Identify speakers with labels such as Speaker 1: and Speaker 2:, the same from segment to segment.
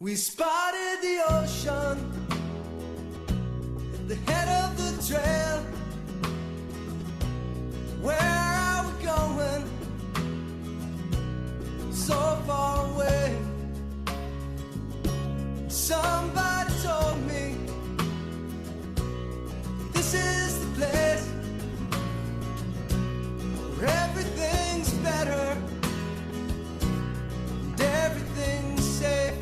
Speaker 1: We spotted the ocean at the head of the trail. Where are we going? So far away. Somebody told me this is the place where everything's better and everything's safe.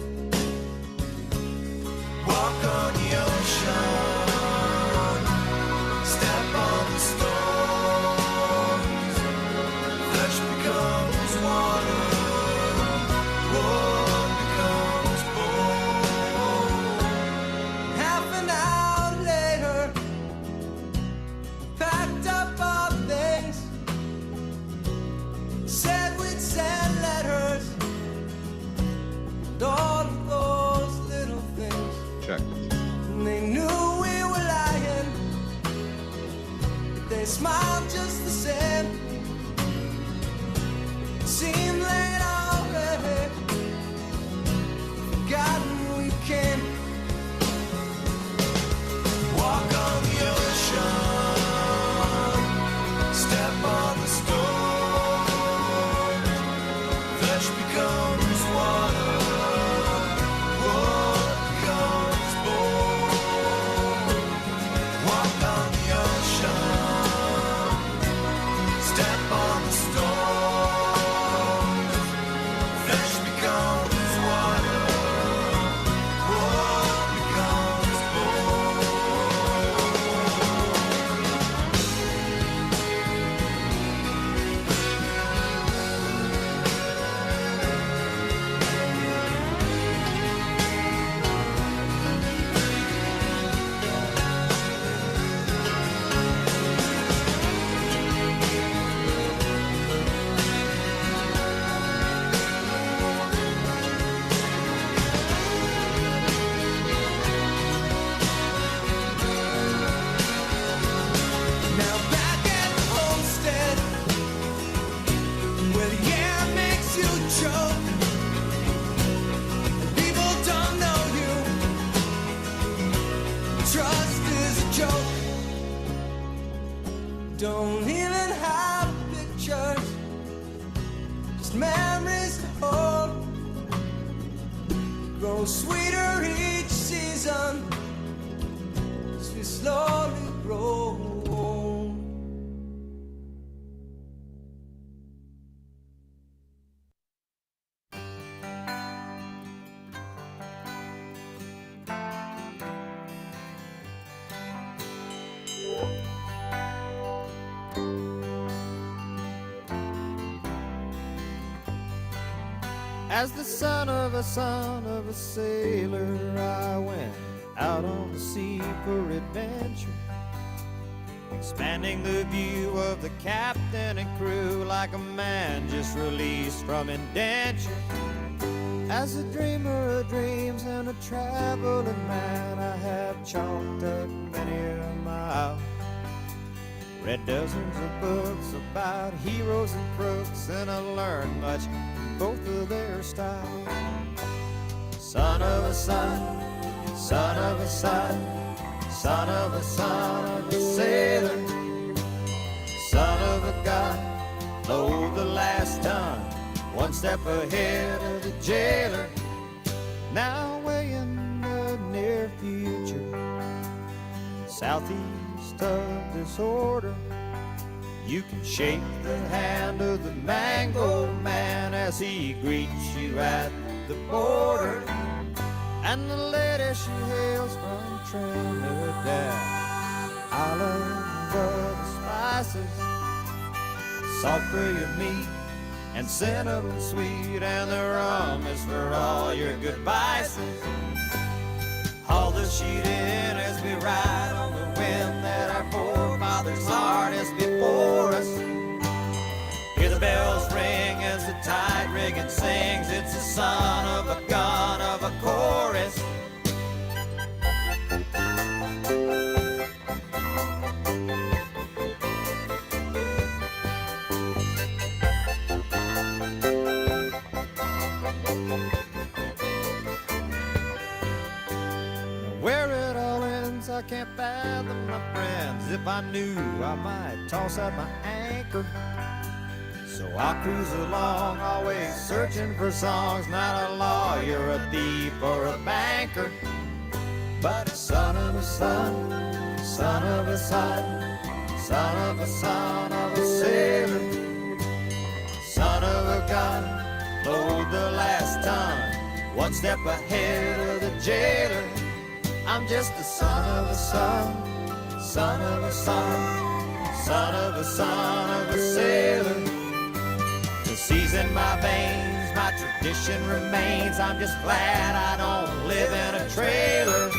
Speaker 1: Walk on the ocean, step on the stones, flesh becomes water, wood becomes bone. Half an hour later, packed up our things, said we'd send letters, and all of those little things.
Speaker 2: Check.
Speaker 1: And they knew we were lying, but they smiled just the same. Seemed late already, forgotten we came. Walk on the ocean, step on the stone, flesh becomes water, wood becomes bone. Walk on the ocean, step on the stone, flesh becomes water, wood becomes bone. Now back at the homestead, where the air makes you choke, and people don't know you. Trust is a joke. Don't even have pictures, just memories to hold. Grow sweeter each season as we slowly grow.
Speaker 3: As the son of a sailor, I went out on the sea for adventure, expanding the view of the captain and crew like a man just released from indenture. As a dreamer of dreams and a traveling man, I have chalked up many a mile, read dozens of books about heroes and crooks, and I learned much both of their style. Son of a son, son of a son, son of a son of a sailor, son of a god, load the last ton, one step ahead of the jailer. Now way in the near future, southeast of disorder, you can shake the hand of the mango man as he greets you at the border. And the lady she hails from Trinidad, island of the spices, salt for your meat and cinnamon sweet, and the rum is for all your good vices. Haul the sheet in as we ride on the wind that our forefathers harnessed before us. Hear the bells ring as the tide rigging sings. It's the son of a gun of a chorus. I can't fathom, my friends. If I knew, I might toss out my anchor. So I cruise along, always searching for songs. Not a lawyer, a thief, or a banker, but a son of a son, son of a son, son of a son of a sailor, son of a gun, load the last ton, one step ahead of the jailer. I'm just a son of a son, son of a son, son of a son of a sailor. The sea's in my veins, my tradition remains. I'm just glad I don't live in a trailer.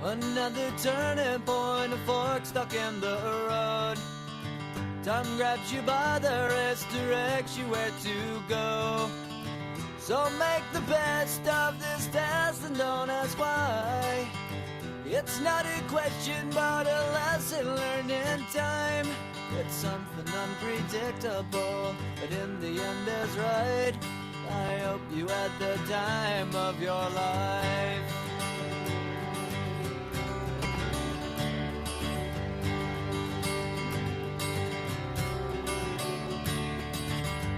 Speaker 1: Another turning point, a fork stuck in the road. Time grabs you by the wrist, directs you where to go. So make the best of this test and don't ask why. It's not a question but a lesson learned in time. It's something unpredictable, but in the end is right. I hope you had the time of your life.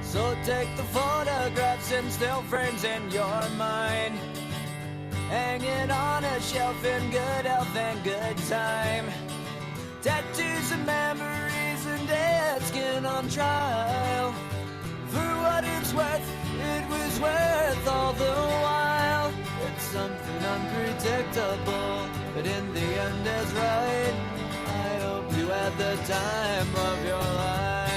Speaker 1: So take the photographs and still frames in your mind, hanging on a shelf in good health and good time. Tattoos and memories and dead skin on trial. For what it's worth, it was worth all the while. It's something unpredictable, but in the end is right. I hope you had the time of your life.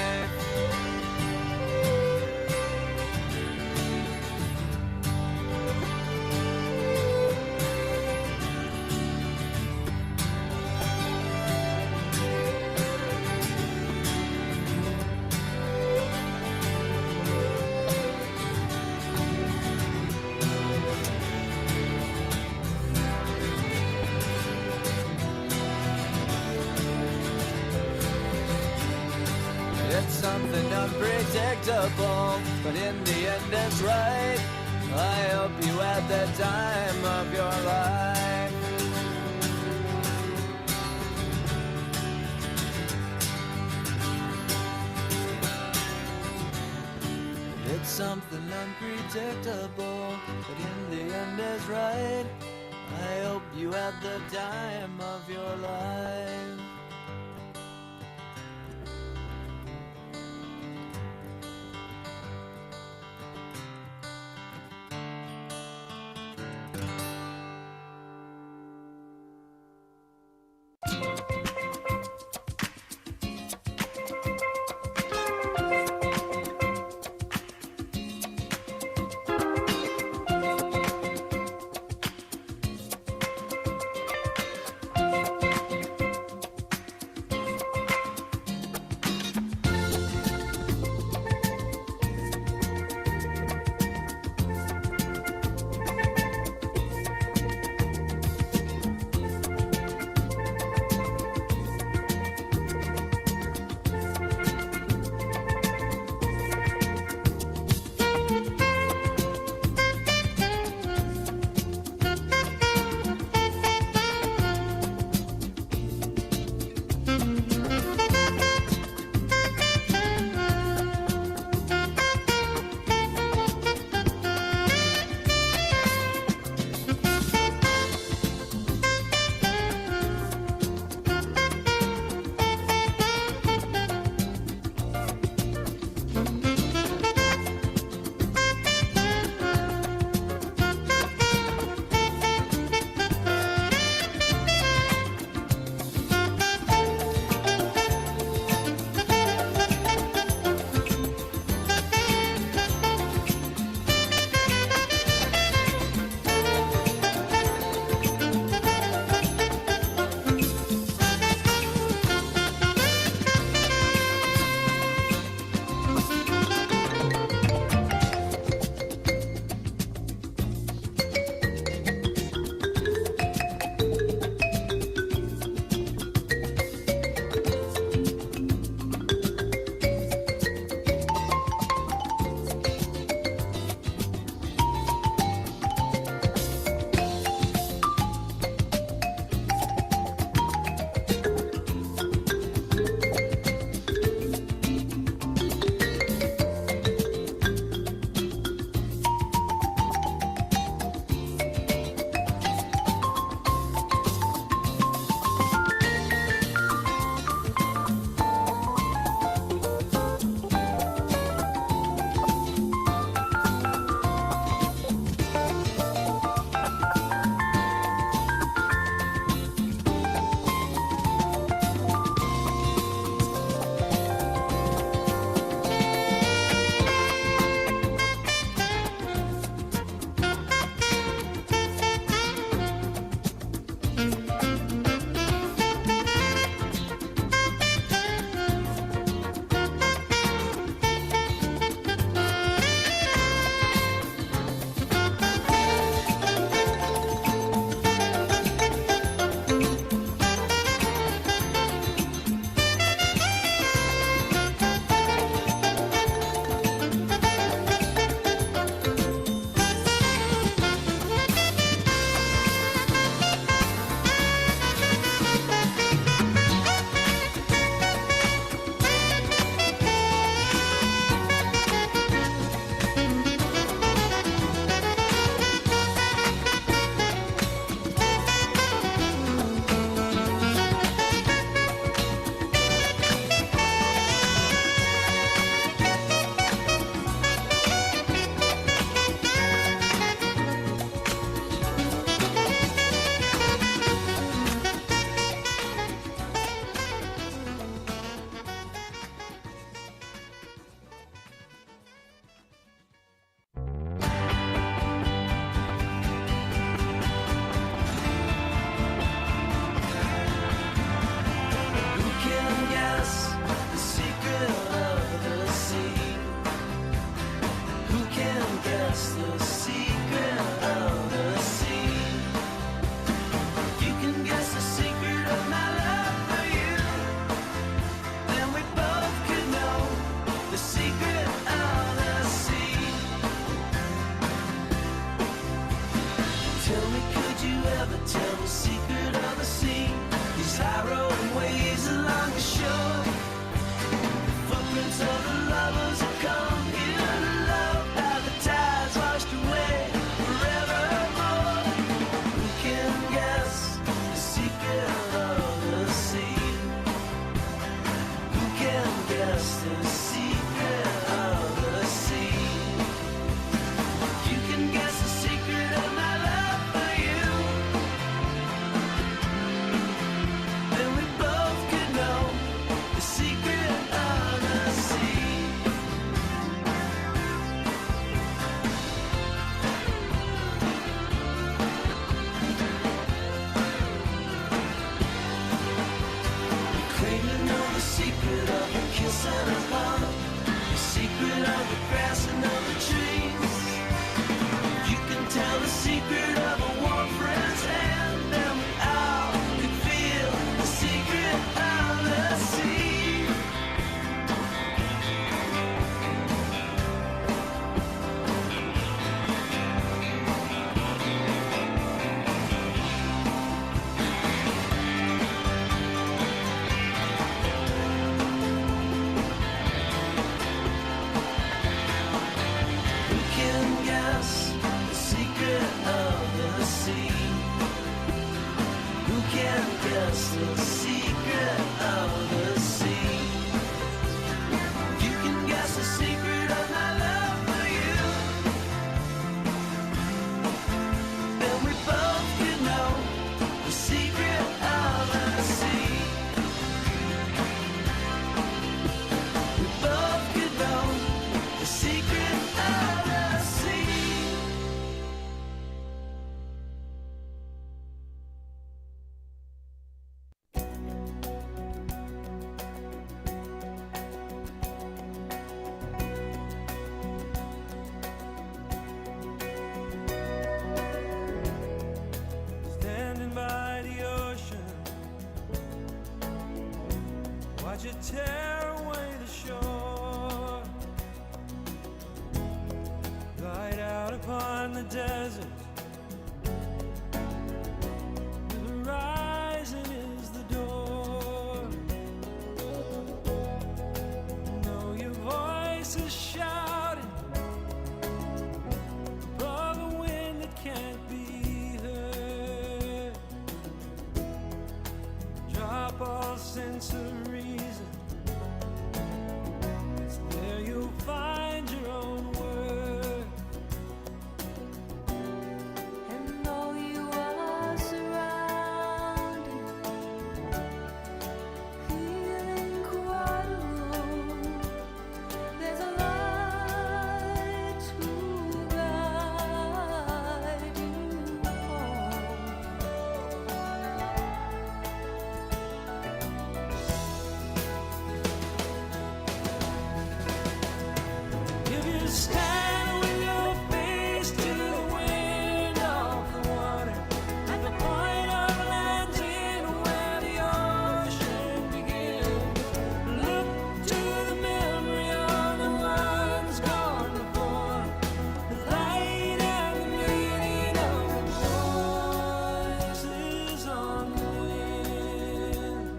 Speaker 1: It's something unpredictable, but in the end it's right. I hope you had the time of your life. It's something unpredictable, but in the end is right. I hope you had the time of your life.
Speaker 2: tear away the shore. Ride out upon the desert. The horizon is the door. Know your voice is shouting above a wind that can't be heard. Drop all sense of reason. It's there you'll find your own word.
Speaker 4: And though you are surrounded, feeling quite alone, there's a light to guide you home.
Speaker 2: If you stand with your face to the wind of the water, at the point of landing where the ocean begins, look to the memory of the ones gone before, the light and the meaning of the voices on the wind.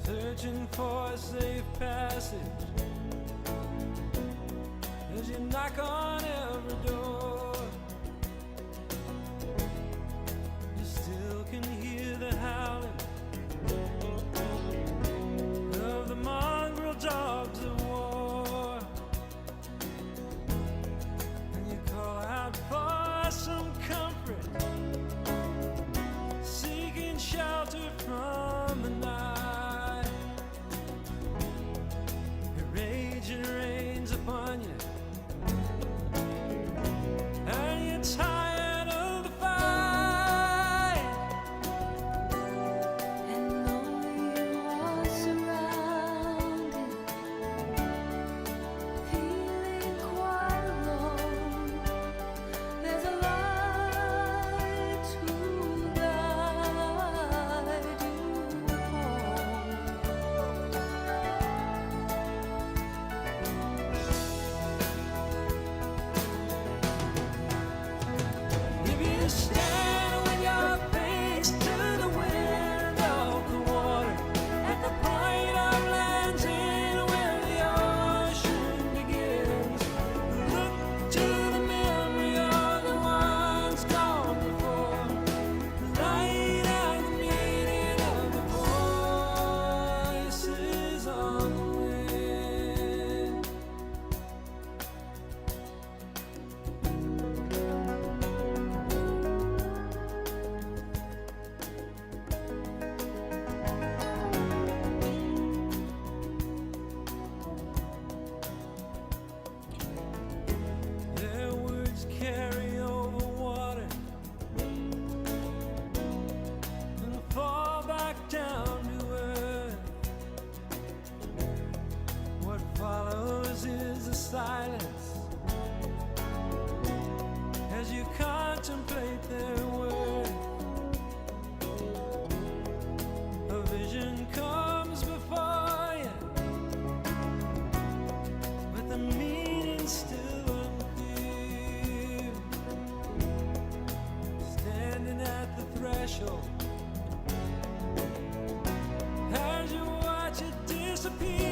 Speaker 2: Searching for a safe passage as you knock on every door. You still can hear the howling of the mongrel dogs of war, and you call out for some comfort, seeking shelter from the night. Your rage and rains upon you, and you're tired of the fight.
Speaker 4: And though you are surrounded, feeling quite alone, there's a light to guide you home.
Speaker 2: If you stand with your face to the wind of the water, at the point of landing where the ocean begins, look to the memory of the ones gone before, the light and the meaning of the voices on the wind. Their words carry over water and fall back down to earth. What follows is a silence as you contemplate their worth. A vision comes before you, but the meaning's still unclear. Standing at the threshold as you watch it disappear.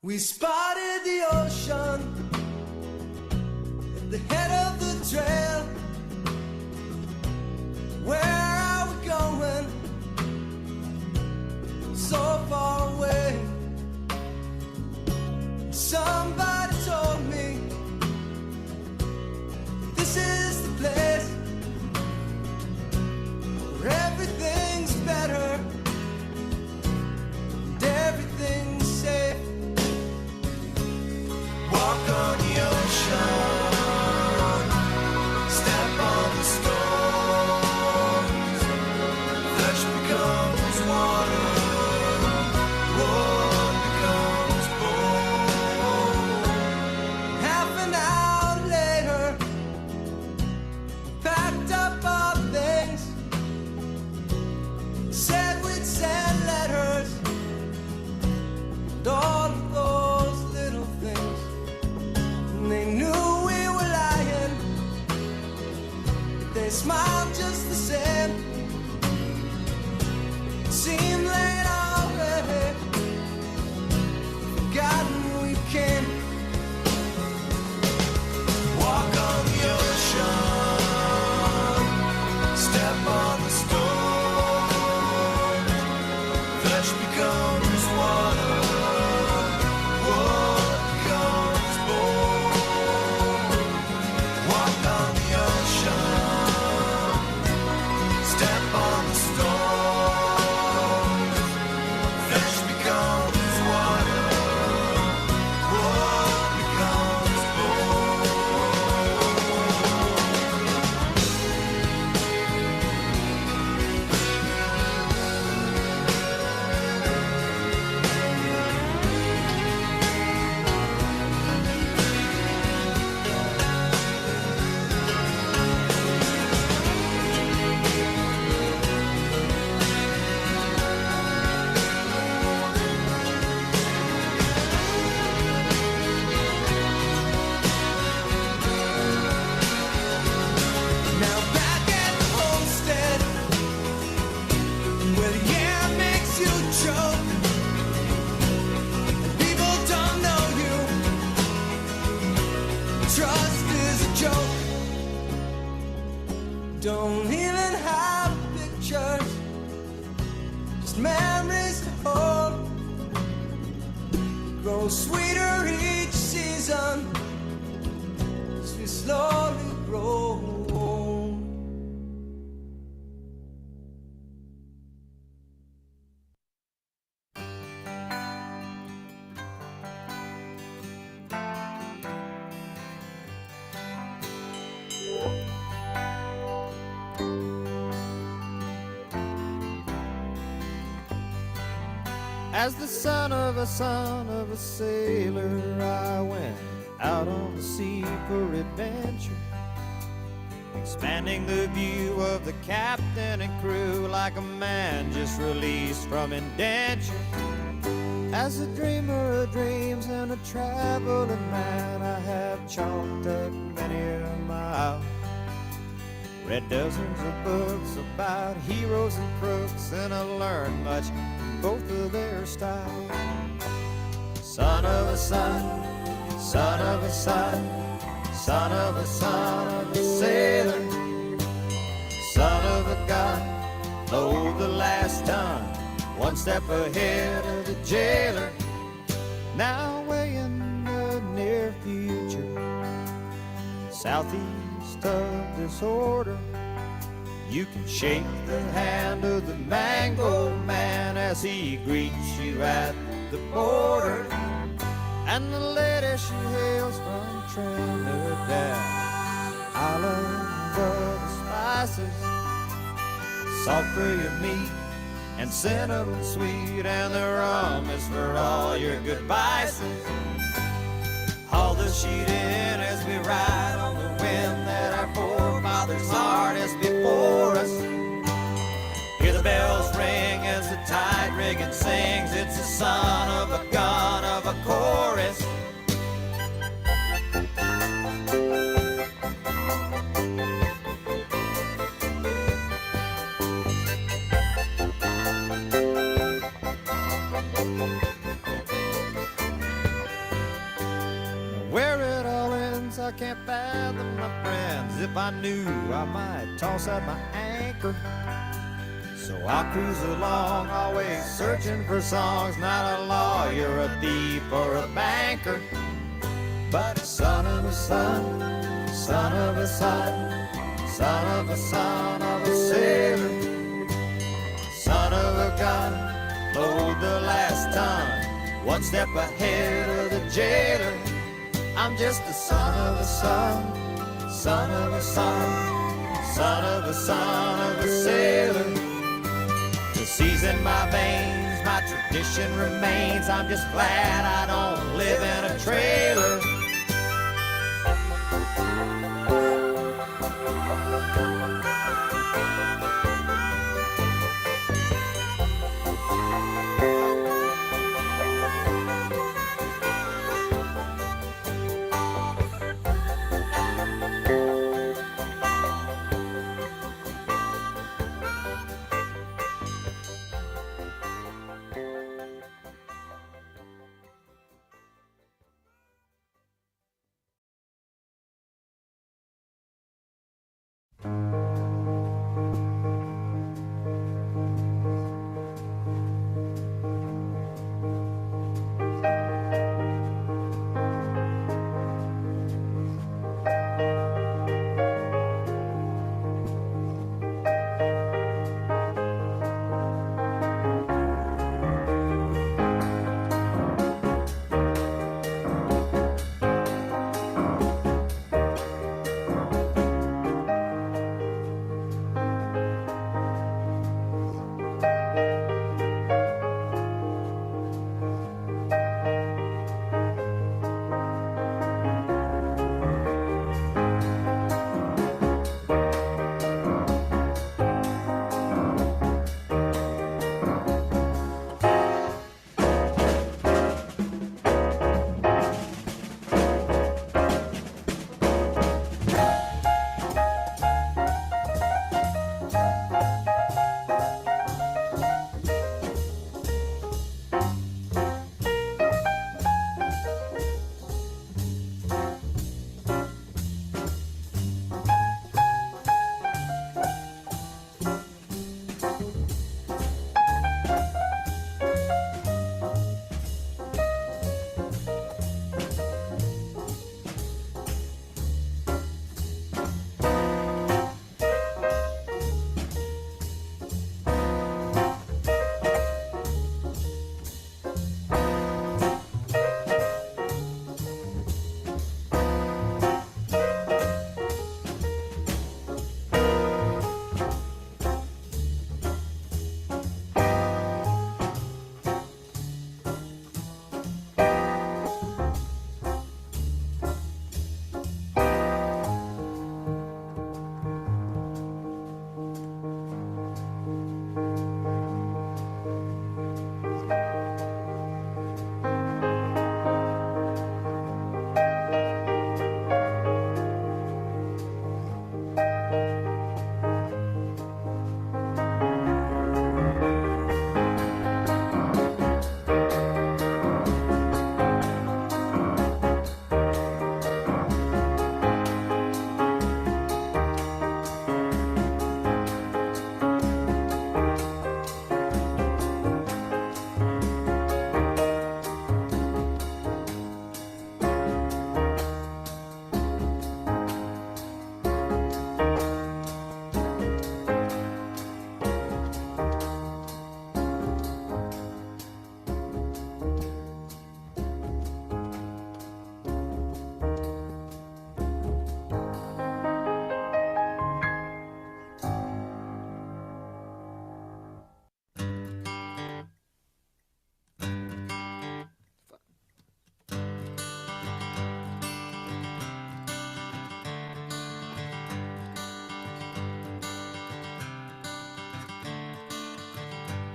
Speaker 1: We spotted the ocean at the head of the trail. Where are we going? So far away. Somebody told me this is the place where everything's better and everything's safe. Walk on the ocean, step on the stones, flesh becomes water, wood becomes bone. Half an hour later, packed up our things, said we'd send letters, and all of those little things. They knew we were lying, but they smiled just the same. It seemed late already, forgotten we came. Walk on the ocean, step on the stone, flesh becomes water, wood becomes bone. Walk on the ocean, step on the stone, flesh becomes water, wood becomes bone. Now back at the homestead, where the air makes you choke, and people don't know you. Trust is a joke. Don't even have pictures, just memories to hold. Grow sweeter each season as we slowly grow old.
Speaker 3: As the son of a sailor, I went out on the sea for adventure, expanding the view of the captain and crew like a man just released from indenture. As a dreamer of dreams and a traveling man, I have chalked up many a mile, read dozens of books about heroes and crooks, and I learned much from both of their styles. Son of a son, son of a son, son of a son of a sailor, son of a gun, load the last ton, one step ahead of the jailer. Now way in the near future, southeast of disorder, you can shake the hand of the mango man as he greets you at the border. And the lady she hails from Trinidad, island of the spices, salt for your meat and cinnamon sweet, and the rum is for all your good vices. Haul the sheet in as we ride on the wind that our forefathers harnessed before us. Hear the bells ring as the tide rigging sings. It's the son of a gun of a chorus. can't fathom, my friends. If I knew, I might toss out my anchor. So I cruise along, always searching for songs. Not a lawyer, a thief, or a banker, but son of a son, son of a son, son of a son of a sailor, son of a gun, load the last ton, one step ahead of the jailer. I'm just a son of a son, son of a son, son of a son of a sailor. The sea's in my veins, my tradition remains. I'm just glad I don't live in a trailer.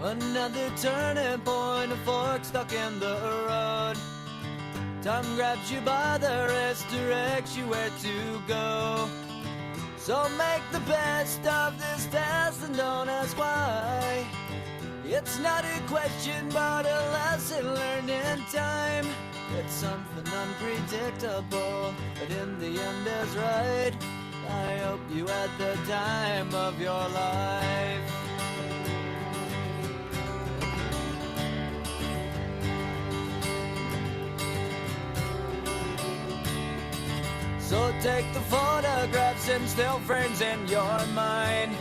Speaker 1: Another turning point, a fork stuck in the road. Time grabs you by the wrist, directs you where to go. So make the best of this test and don't ask why. It's not a question, but a lesson learned in time. It's something unpredictable, but in the end is right. I hope you had the time of your life. So take the photographs and still frames in your mind,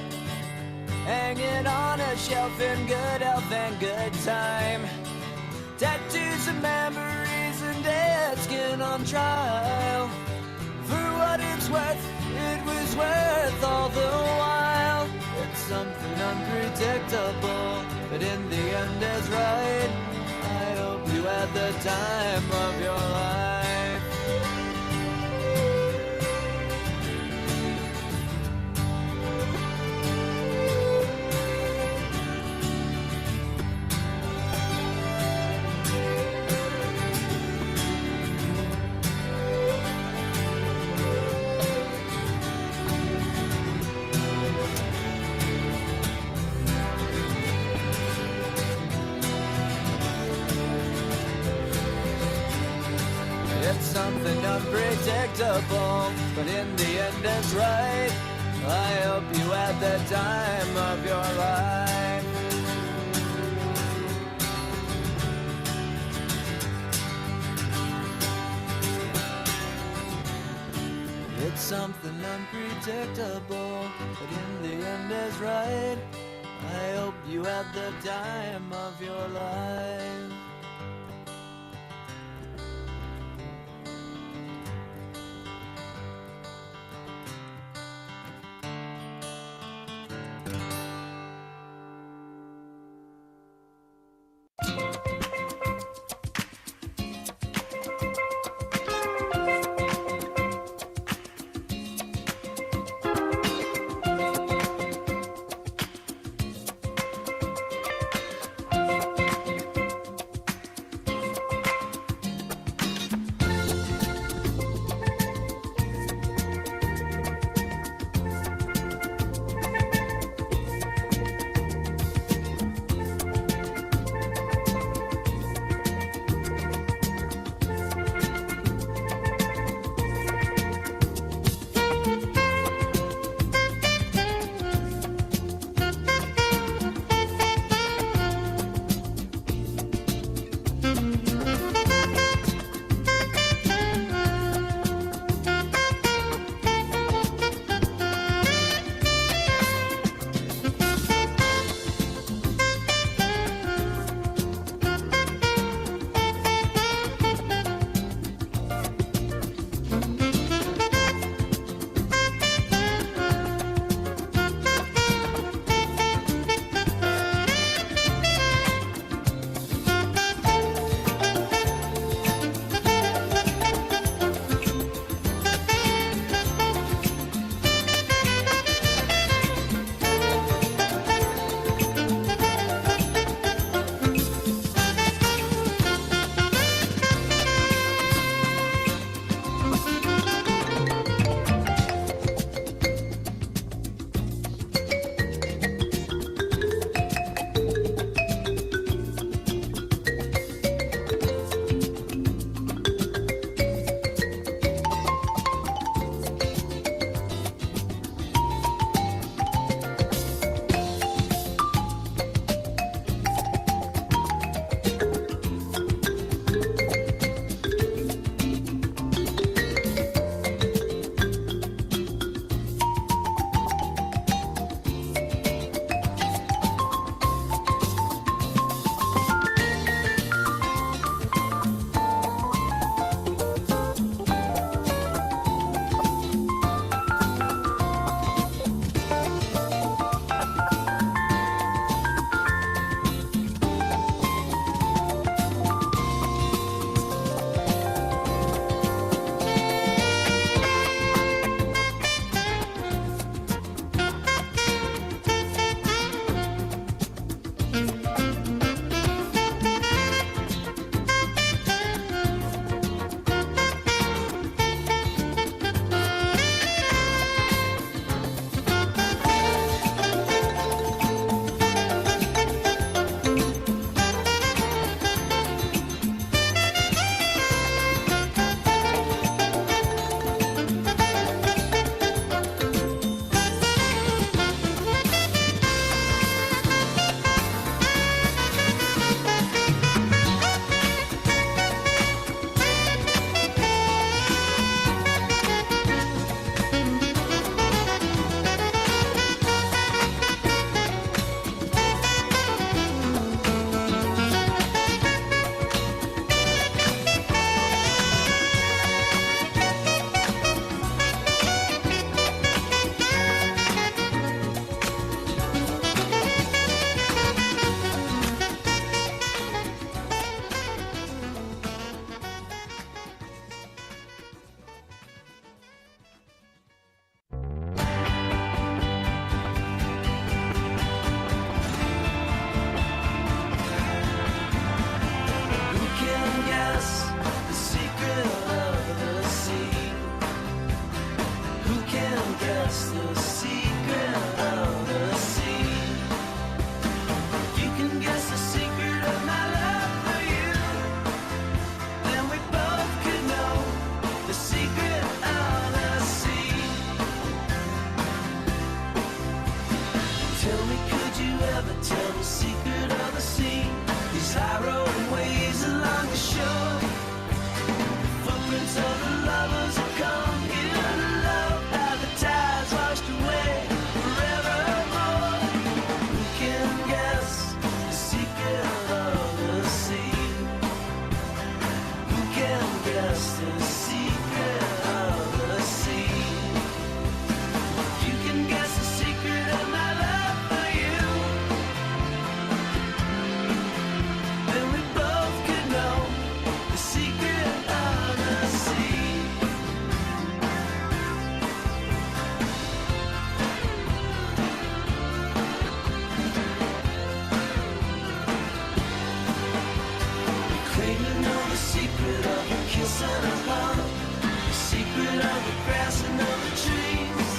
Speaker 1: hanging on a shelf in good health and good time. Tattoos and memories and dead skin on trial. For what it's worth, it was worth all the while. It's something unpredictable, but in the end is right. I hope you had the time of your life. It's something unpredictable, but in the end it's right. I hope you had the time of your life. It's something unpredictable, but in the end is right. I hope you had the time of your life. Who can guess the secret of the sea? You can guess the secret of my love for you. Then we both could know the secret of the sea. Tell me, could you ever tell the secret of the sea? These high rolling waves along the shore, footprints of the lovers who come here to love. How the tides washed away forevermore. Who can guess the secret of the sea? Who can guess the secret of the sea? You can guess the secret of my love for you. Then we both could know the secret of the sea. We claim to know the secret of a kiss and a hug, the secret of the grass and of the trees.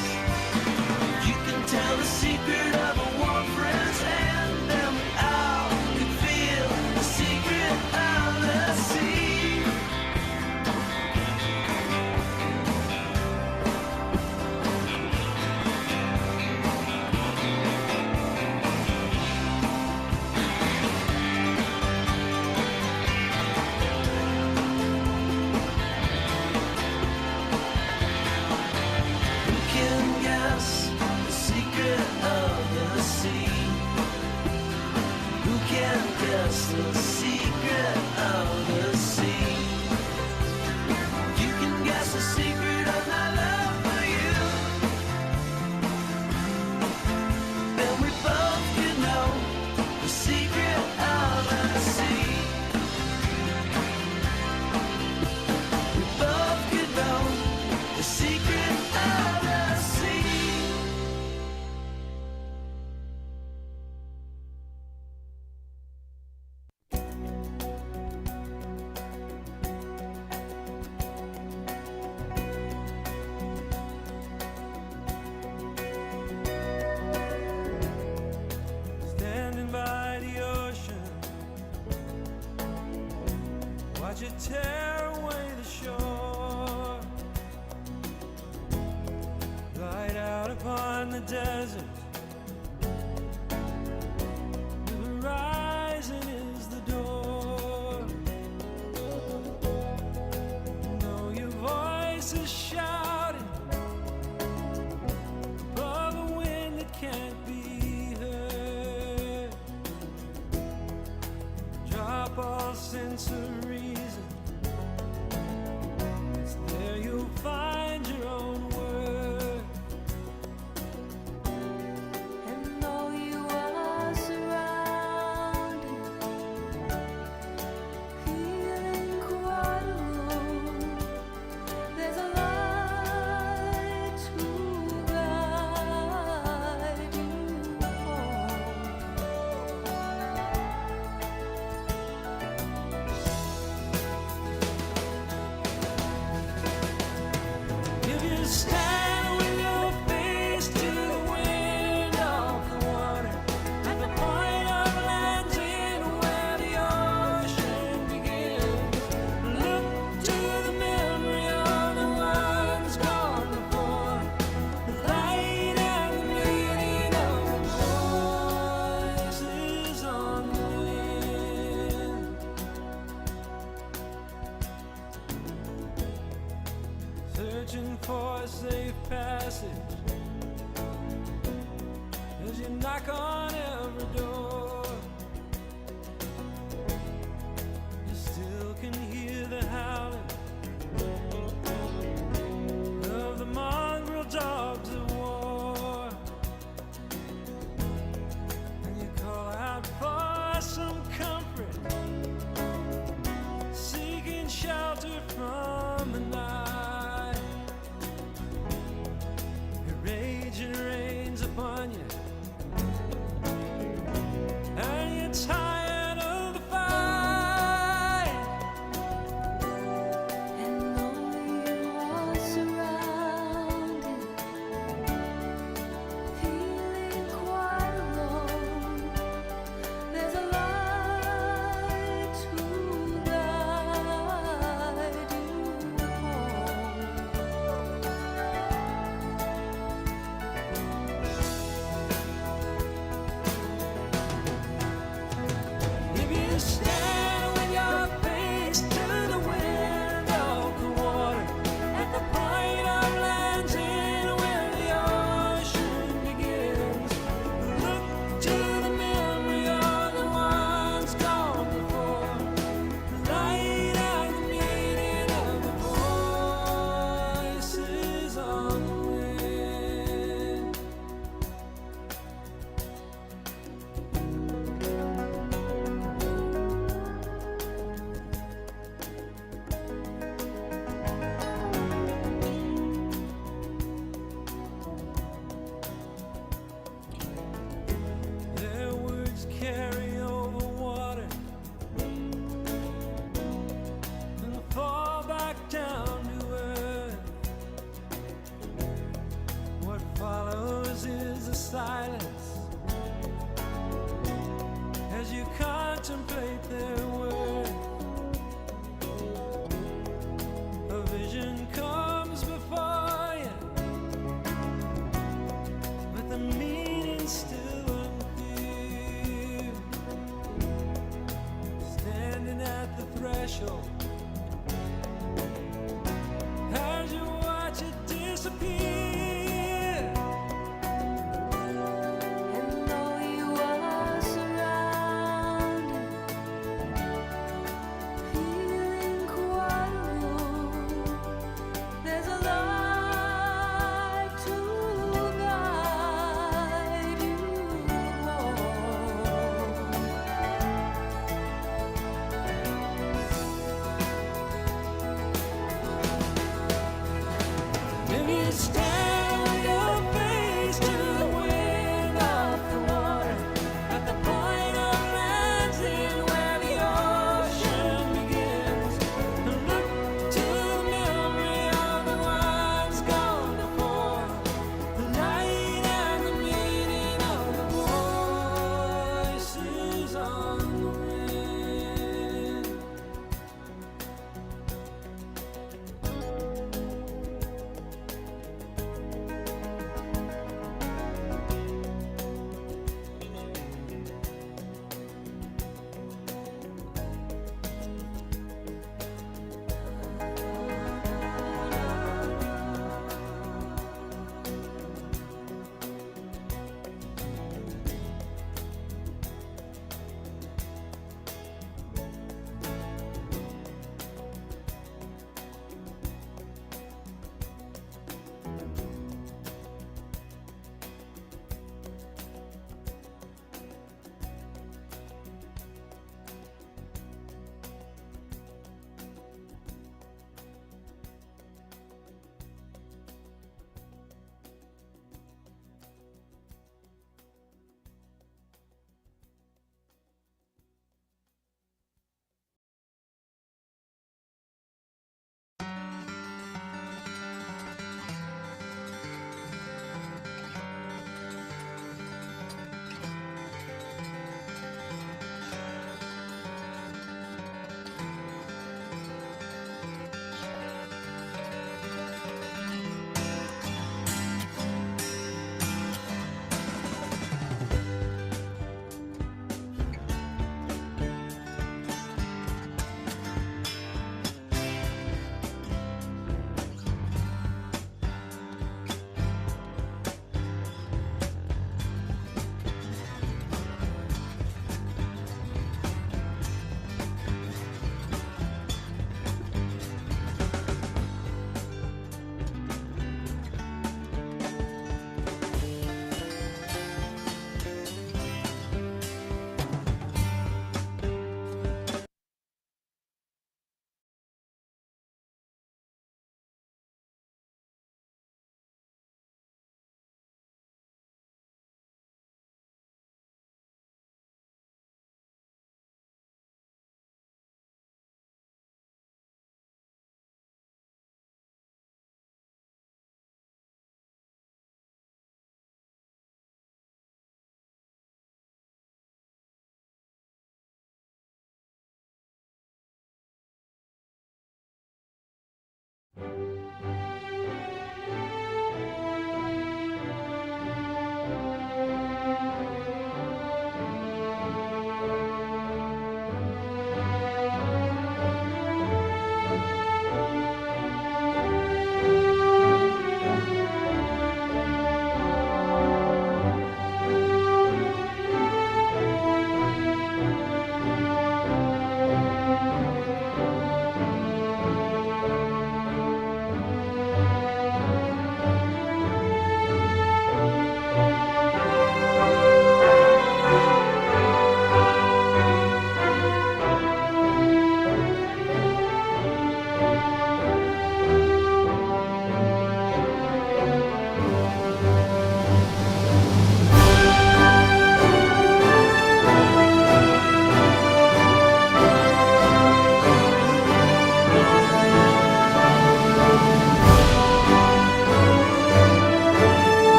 Speaker 1: You can tell the secret of a warm friend's hand, and we all could feel the secret of the sea. Who can guess the secret of the sea? Who can guess the secret of the sea? You can guess the secret of my love for you. Then we both could know the secret of the sea. We both could know the secret of the sea.
Speaker 2: Standing by the ocean, watch it tear away the shore. Light out upon the desert, the horizon is the door. Know your voice is shouting above a wind that can't be heard. Drop all sense of reason. It's there you'll find your own word.
Speaker 4: And though you are surrounded, feeling quite alone, there's a light to guide you home.
Speaker 2: If you stand with your face to the wind of the water, at the point of landing where the ocean begins, look to the memory of the ones gone before, the light and the meaning of the voices on the wind. Searching for a safe passage as you knock on every door. You still can hear the howling of the mongrel dogs of war, and you call out for some comfort, seeking shelter from the night. Your rage and rains upon you, silence as you contemplate their worth. A vision comes before you, but the meaning's still unclear. Standing at the threshold as you watch it disappear.
Speaker 4: And though you are surrounded, feeling quite alone, there's a light to guide you home.
Speaker 2: If you stand with your face to the wind off the water, at the point of landing where the ocean begins, and look to the memory of the ones gone before, the night and the meaning of the voices on the wind.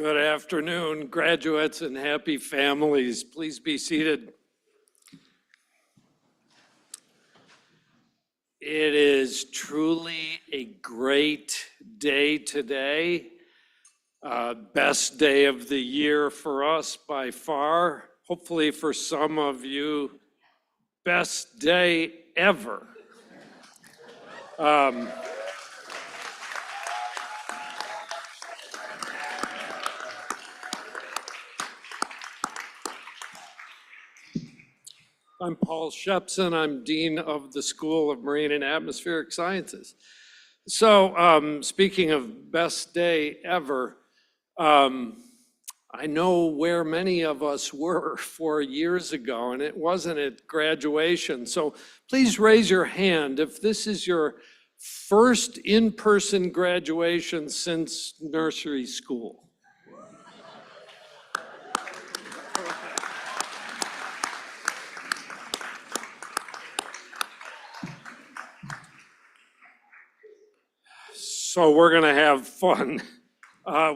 Speaker 5: Good afternoon, graduates and happy families. Please be seated. It is truly a great day today. Best day of the year for us by far. Hopefully for some of you, best day ever. I'm Paul Shepson. I'm Dean of the School of Marine and Atmospheric Sciences. So speaking of best day ever, I know where many of us were 4 years ago, and it wasn't at graduation. So please raise your hand if this is your first in-person graduation since nursery school. So we're going to have fun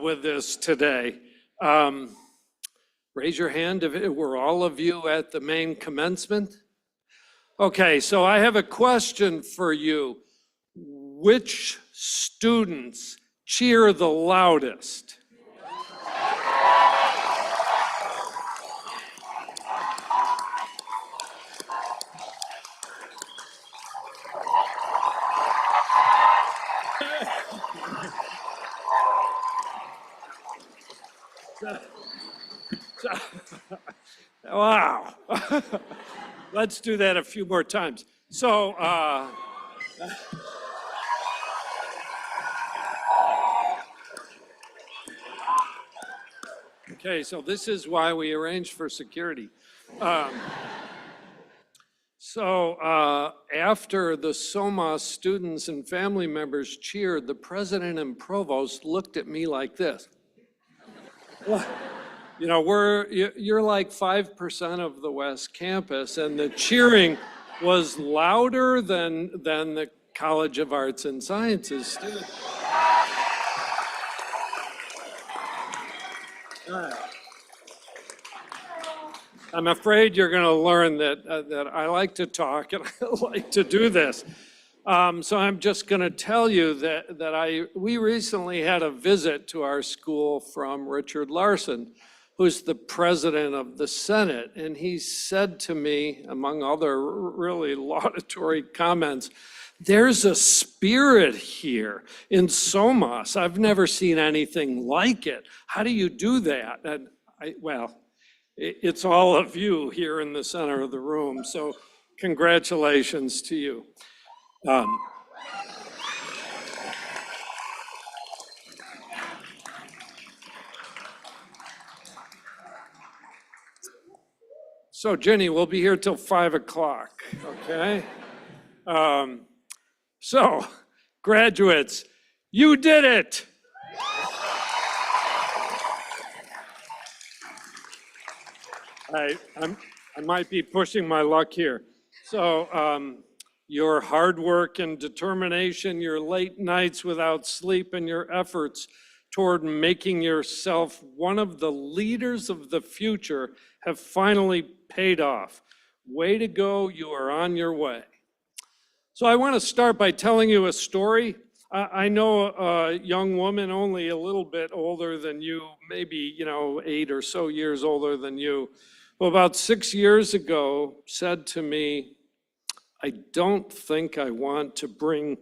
Speaker 5: with this today. Raise your hand if it were all of you at the main commencement. Okay, so I have a question for you. Which students cheer the loudest? Wow. Let's do that a few more times. So, okay, so this is why we arranged for security. After the SoMAS students and family members cheered, the president and provost looked at me like this. You know, you're like 5% of the West Campus, and the cheering was louder than the College of Arts and Sciences students. I'm afraid you're going to learn that I like to talk and I like to do this. So I'm just going to tell you that we recently had a visit to our school from Richard Larson, who's the president of the Senate. And he said to me, among other really laudatory comments, there's a spirit here in SoMAS. I've never seen anything like it. How do you do that? And it's all of you here in the center of the room. So congratulations to you. So Jenny, we'll be here till 5 o'clock, okay? So graduates, you did it. I might be pushing my luck here. So your hard work and determination, your late nights without sleep, and your efforts toward making yourself one of the leaders of the future have finally paid off. Way to go, you are on your way. So I want to start by telling you a story. I know a young woman only a little bit older than you, maybe 8 or so years older than you, who about 6 years ago said to me, I don't think I want to bring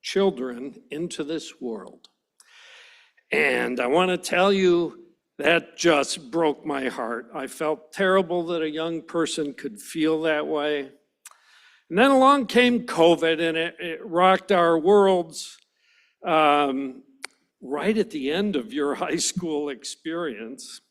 Speaker 5: children into this world. And I want to tell you, that just broke my heart. I felt terrible that a young person could feel that way. And then along came COVID, and it rocked our worlds right at the end of your high school experience.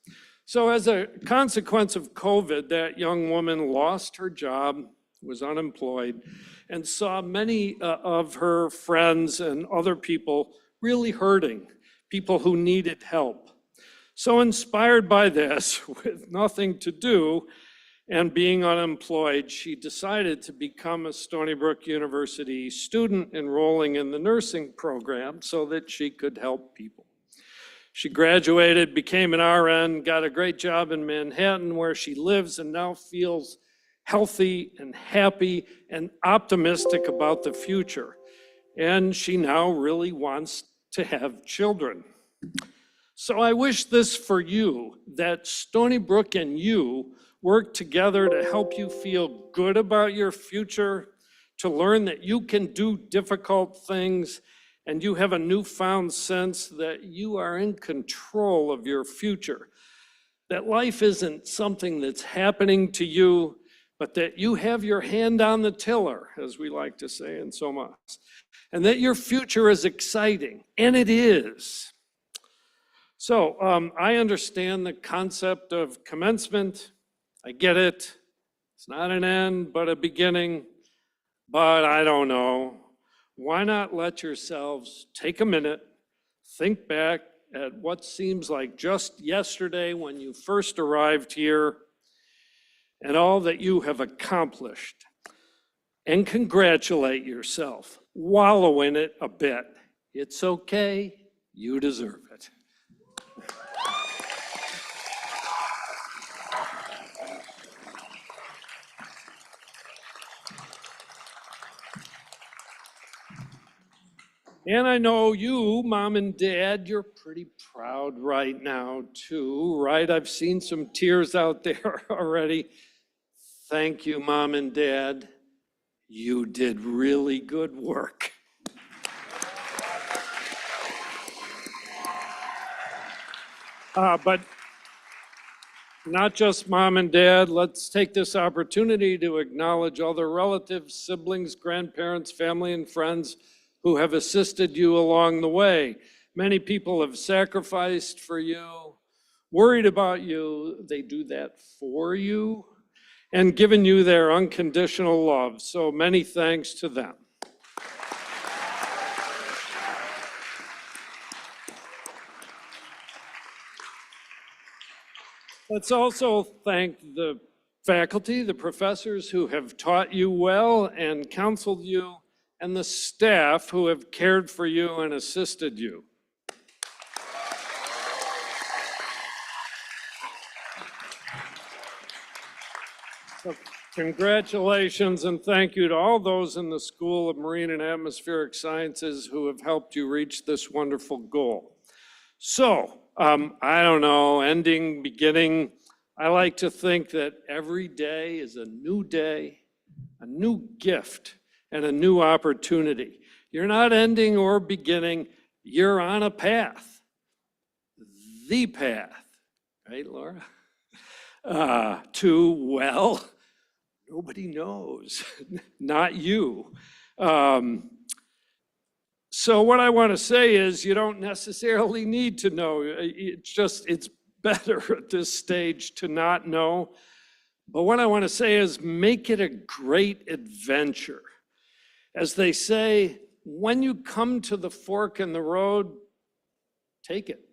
Speaker 5: So as a consequence of COVID, that young woman lost her job, was unemployed, and saw many of her friends and other people really hurting, people who needed help. So inspired by this, with nothing to do and being unemployed, she decided to become a Stony Brook University student enrolling in the nursing program so that she could help people. She graduated, became an RN, got a great job in Manhattan where she lives, and now feels healthy and happy and optimistic about the future. And she now really wants to have children. So I wish this for you, that Stony Brook and you work together to help you feel good about your future, to learn that you can do difficult things, and you have a newfound sense that you are in control of your future. That life isn't something that's happening to you, but that you have your hand on the tiller, as we like to say in SoMAS, and that your future is exciting, and it is. So I understand the concept of commencement. I get it. It's not an end, but a beginning. But I don't know. Why not let yourselves take a minute, think back at what seems like just yesterday when you first arrived here, and all that you have accomplished, and congratulate yourself. Wallow in it a bit. It's okay. You deserve it. And I know you, Mom and Dad, you're pretty proud right now too, right? I've seen some tears out there already. Thank you, Mom and Dad. You did really good work. But not just Mom and Dad, let's take this opportunity to acknowledge all the relatives, siblings, grandparents, family, and friends who have assisted you along the way. Many people have sacrificed for you, worried about you, they do that for you, and given you their unconditional love. So many thanks to them. Let's also thank the faculty, the professors who have taught you well and counseled you, and the staff who have cared for you and assisted you. So congratulations and thank you to all those in the School of Marine and Atmospheric Sciences who have helped you reach this wonderful goal. So, I don't know, ending, beginning, I like to think that every day is a new day, a new gift, and a new opportunity. You're not ending or beginning, you're on a path. The path, right, Laura? To, well, nobody knows, not you. So what I want to say is you don't necessarily need to know. It's better at this stage to not know. But what I want to say is make it a great adventure. As they say, when you come to the fork in the road, take it.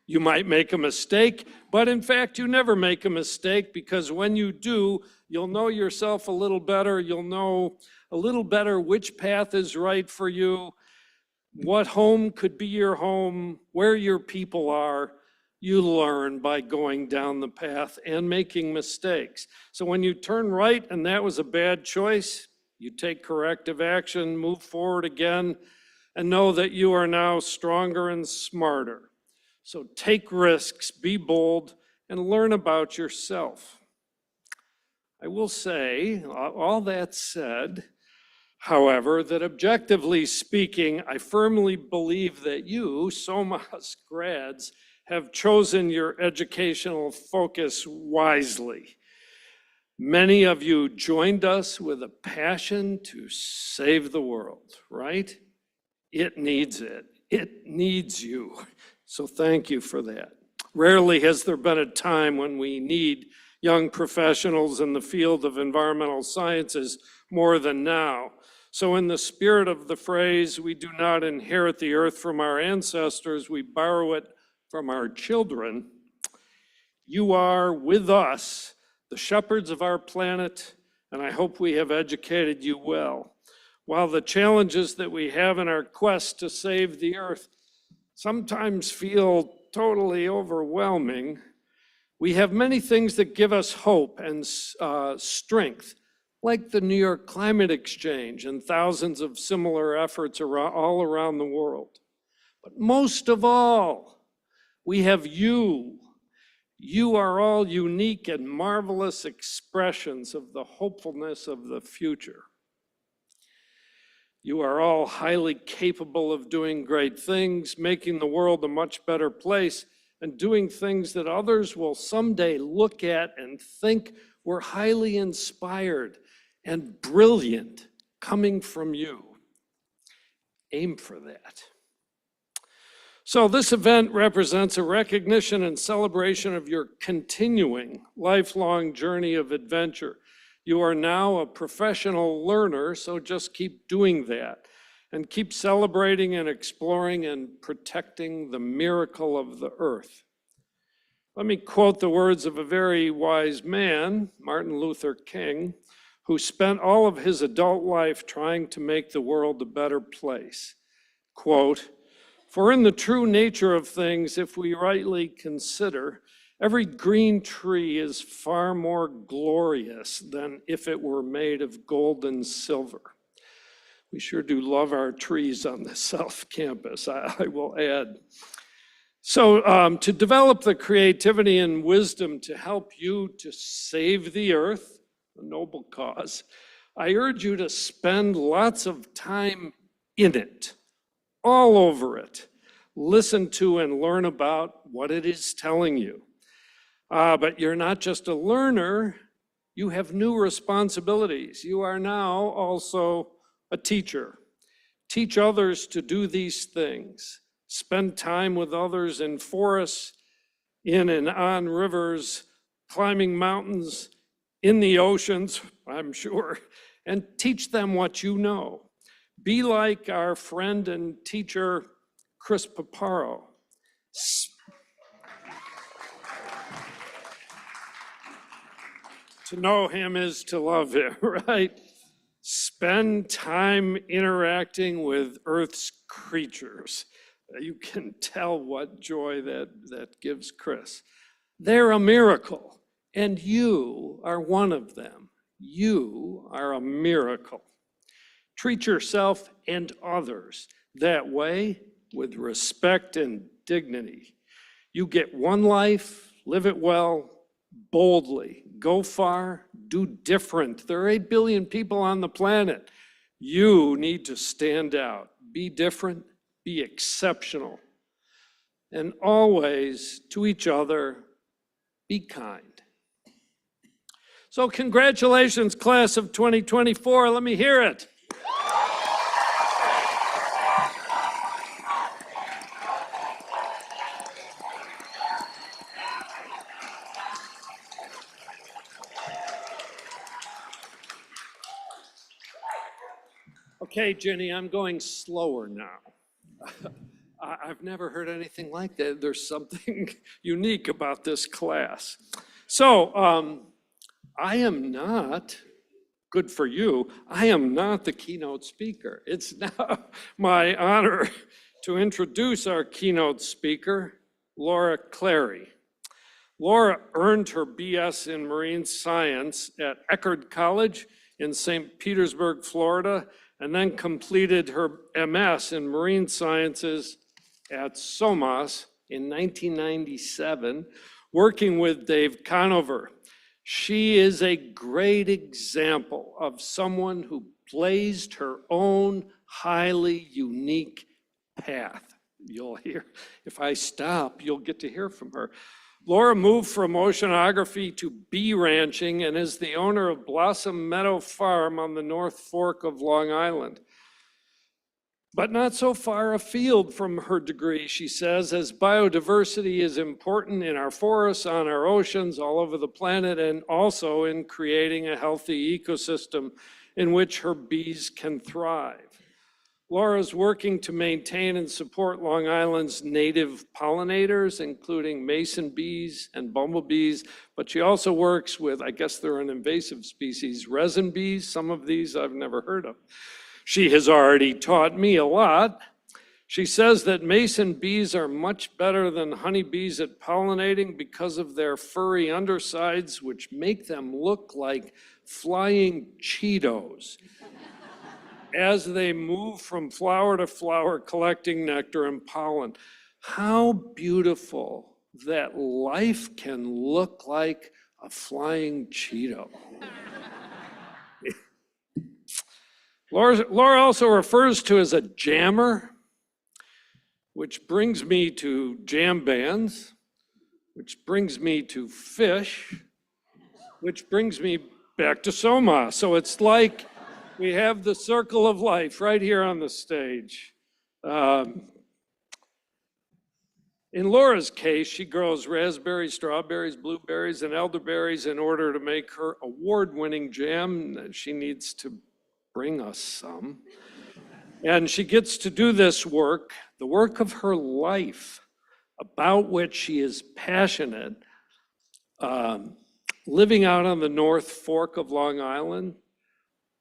Speaker 5: You might make a mistake, but in fact, you never make a mistake because when you do, you'll know yourself a little better. You'll know a little better which path is right for you, what home could be your home, where your people are. You learn by going down the path and making mistakes. So when you turn right and that was a bad choice, you take corrective action, move forward again, and know that you are now stronger and smarter. So take risks, be bold, and learn about yourself. I will say, all that said, however, that objectively speaking, I firmly believe that you, SoMAS grads, have chosen your educational focus wisely. Many of you joined us with a passion to save the world, right? It needs it. It needs you. So thank you for that. Rarely has there been a time when we need young professionals in the field of environmental sciences more than now. So in the spirit of the phrase, we do not inherit the earth from our ancestors, we borrow it from our children. You are with us, the shepherds of our planet, and I hope we have educated you well. While the challenges that we have in our quest to save the earth sometimes feel totally overwhelming, we have many things that give us hope and strength, like the New York Climate Exchange and thousands of similar efforts all around the world. But most of all, we have you. You are all unique and marvelous expressions of the hopefulness of the future. You are all highly capable of doing great things, making the world a much better place, and doing things that others will someday look at and think were highly inspired and brilliant coming from you. Aim for that. So this event represents a recognition and celebration of your continuing lifelong journey of adventure. You are now a professional learner, so just keep doing that and keep celebrating and exploring and protecting the miracle of the earth. Let me quote the words of a very wise man, Martin Luther King, who spent all of his adult life trying to make the world a better place. Quote, "For in the true nature of things, if we rightly consider, every green tree is far more glorious than if it were made of gold and silver." We sure do love our trees on the South Campus, I will add. So to develop the creativity and wisdom to help you to save the earth, a noble cause, I urge you to spend lots of time in it, all over it. Listen to and learn about what it is telling you. But you're not just a learner, you have new responsibilities. You are now also a teacher. Teach others to do these things. Spend time with others in forests, in and on rivers, climbing mountains, in the oceans, I'm sure, and teach them what you know. Be like our friend and teacher, Chris Paparo. To know him is to love him, right? Spend time interacting with Earth's creatures. You can tell what joy that gives Chris. They're a miracle, and you are one of them. You are a miracle. Treat yourself and others that way with respect and dignity. You get one life, live it well, boldly, go far, do different. There are 8 billion people on the planet. You need to stand out, be different, be exceptional, and always to each other, be kind. So congratulations, class of 2024. Let me hear it. Okay, Jenny, I'm going slower now. I've never heard anything like that. There's something unique about this class. So I am not, good for you, I am not the keynote speaker. It's now my honor to introduce our keynote speaker, Laura Clary. Laura earned her BS in Marine Science at Eckerd College in St. Petersburg, Florida, and then completed her MS in Marine Sciences at SoMAS in 1997, working with Dave Conover. She is a great example of someone who blazed her own highly unique path. You'll hear, if I stop, you'll get to hear from her. Laura moved from oceanography to bee ranching and is the owner of Blossom Meadow Farm on the North Fork of Long Island. But not so far afield from her degree, she says, as biodiversity is important in our forests, on our oceans, all over the planet, and also in creating a healthy ecosystem in which her bees can thrive. Laura's working to maintain and support Long Island's native pollinators, including mason bees and bumblebees, but she also works with, I guess they're an invasive species, resin bees. Some of these I've never heard of. She has already taught me a lot. She says that mason bees are much better than honeybees at pollinating because of their furry undersides, which make them look like flying Cheetos as they move from flower to flower collecting nectar and pollen. How beautiful that life can look like a flying Cheeto. Laura also refers to as a jammer, which brings me to jam bands, which brings me to fish, which brings me back to SoMAS. So it's like we have the circle of life right here on the stage. In Laura's case, she grows raspberries, strawberries, blueberries, and elderberries in order to make her award-winning jam. She needs to bring us some. And she gets to do this work, the work of her life, about which she is passionate, living out on the North Fork of Long Island,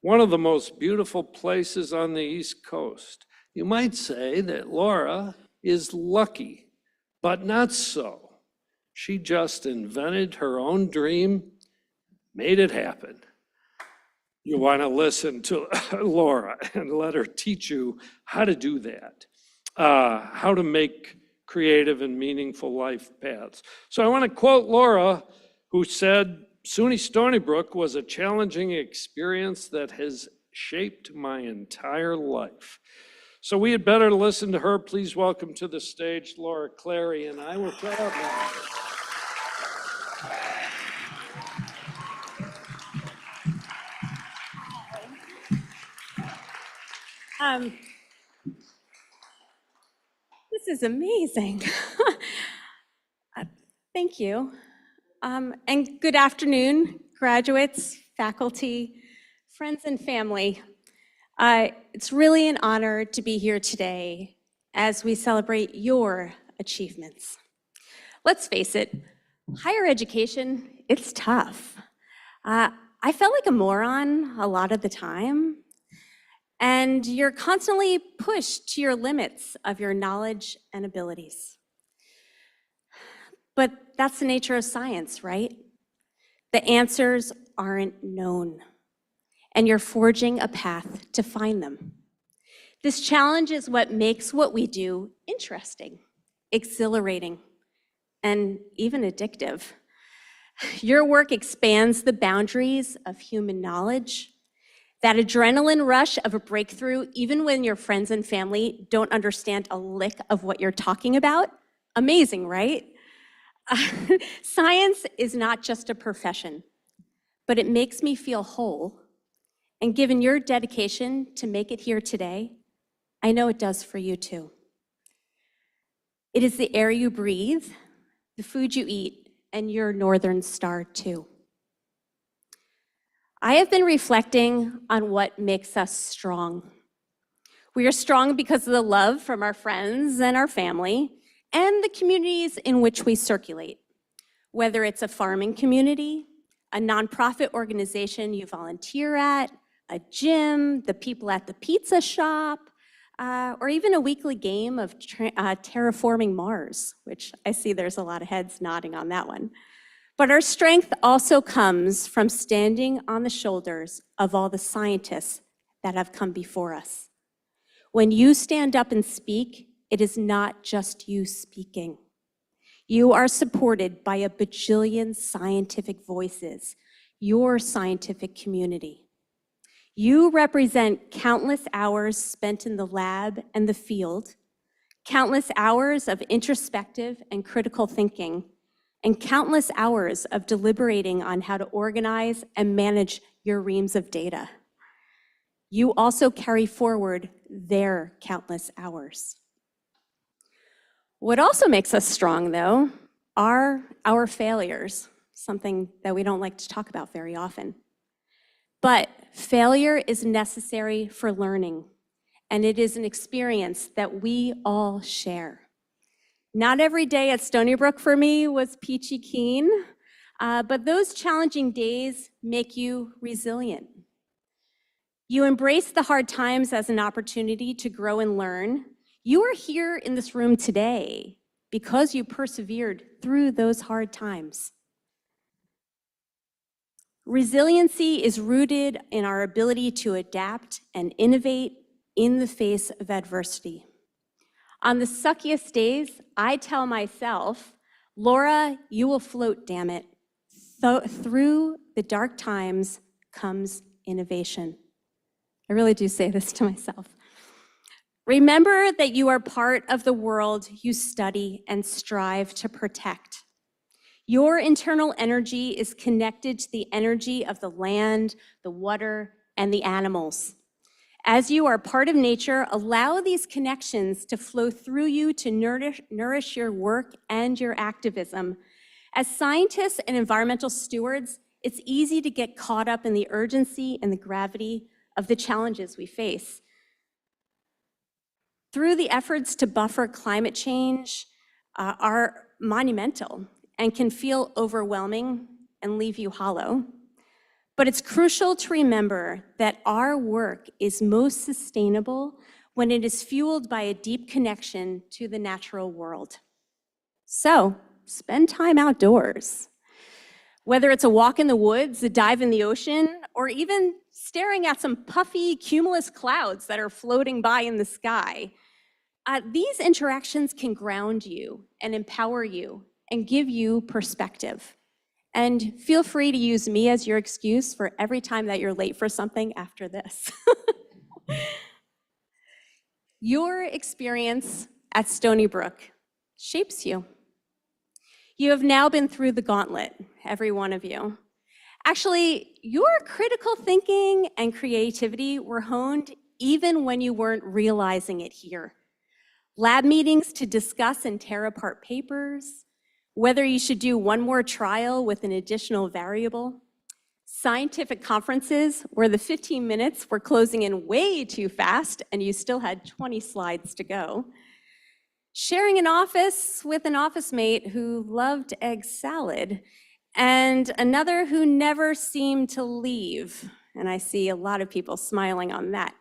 Speaker 5: one of the most beautiful places on the East Coast. You might say that Laura is lucky, but not so. She just invented her own dream, made it happen. You want to listen to Laura and let her teach you how to do that, how to make creative and meaningful life paths. So I want to quote Laura, who said, SUNY Stony Brook was a challenging experience that has shaped my entire life. So we had better listen to her. Please welcome to the stage Laura Clary, and I will try out now.
Speaker 6: This is amazing. Thank you. And good afternoon, graduates, faculty, friends, and family. It's really an honor to be here today as we celebrate your achievements. Let's face it, higher education, it's tough. I felt like a moron a lot of the time. And you're constantly pushed to your limits of your knowledge and abilities. But that's the nature of science, right? The answers aren't known, and you're forging a path to find them. This challenge is what makes what we do interesting, exhilarating, and even addictive. Your work expands the boundaries of human knowledge. That adrenaline rush of a breakthrough, even when your friends and family don't understand a lick of what you're talking about, amazing, right? Science is not just a profession, but it makes me feel whole. And given your dedication to make it here today, I know it does for you too. It is the air you breathe, the food you eat, and your Northern Star too. I have been reflecting on what makes us strong. We are strong because of the love from our friends and our family and the communities in which we circulate. Whether it's a farming community, a nonprofit organization you volunteer at, a gym, the people at the pizza shop, or even a weekly game of terraforming Mars, which I see there's a lot of heads nodding on that one. But our strength also comes from standing on the shoulders of all the scientists that have come before us. When you stand up and speak, it is not just you speaking. You are supported by a bajillion scientific voices, your scientific community. You represent countless hours spent in the lab and the field, countless hours of introspective and critical thinking, and countless hours of deliberating on how to organize and manage your reams of data. You also carry forward their countless hours. What also makes us strong, though, are our failures, something that we don't like to talk about very often. But failure is necessary for learning, and it is an experience that we all share. Not every day at Stony Brook for me was peachy keen, but those challenging days make you resilient. You embrace the hard times as an opportunity to grow and learn. You are here in this room today because you persevered through those hard times. Resiliency is rooted in our ability to adapt and innovate in the face of adversity. On the suckiest days, I tell myself, Laura, you will float, damn it. Through the dark times comes innovation. I really do say this to myself. Remember that you are part of the world you study and strive to protect. Your internal energy is connected to the energy of the land, the water, and the animals. As you are part of nature, allow these connections to flow through you to nourish your work and your activism. As scientists and environmental stewards, it's easy to get caught up in the urgency and the gravity of the challenges we face. Through the efforts to buffer climate change are monumental and can feel overwhelming and leave you hollow. But it's crucial to remember that our work is most sustainable when it is fueled by a deep connection to the natural world. So, spend time outdoors. Whether it's a walk in the woods, a dive in the ocean, or even staring at some puffy cumulus clouds that are floating by in the sky, these interactions can ground you and empower you and give you perspective. And feel free to use me as your excuse for every time that you're late for something after this. Your experience at Stony Brook shapes you. You have now been through the gauntlet, every one of you. Actually, your critical thinking and creativity were honed even when you weren't realizing it here. Lab meetings to discuss and tear apart papers, whether you should do one more trial with an additional variable, scientific conferences where the 15 minutes were closing in way too fast and you still had 20 slides to go, sharing an office with an office mate who loved egg salad and another who never seemed to leave. And I see a lot of people smiling on that.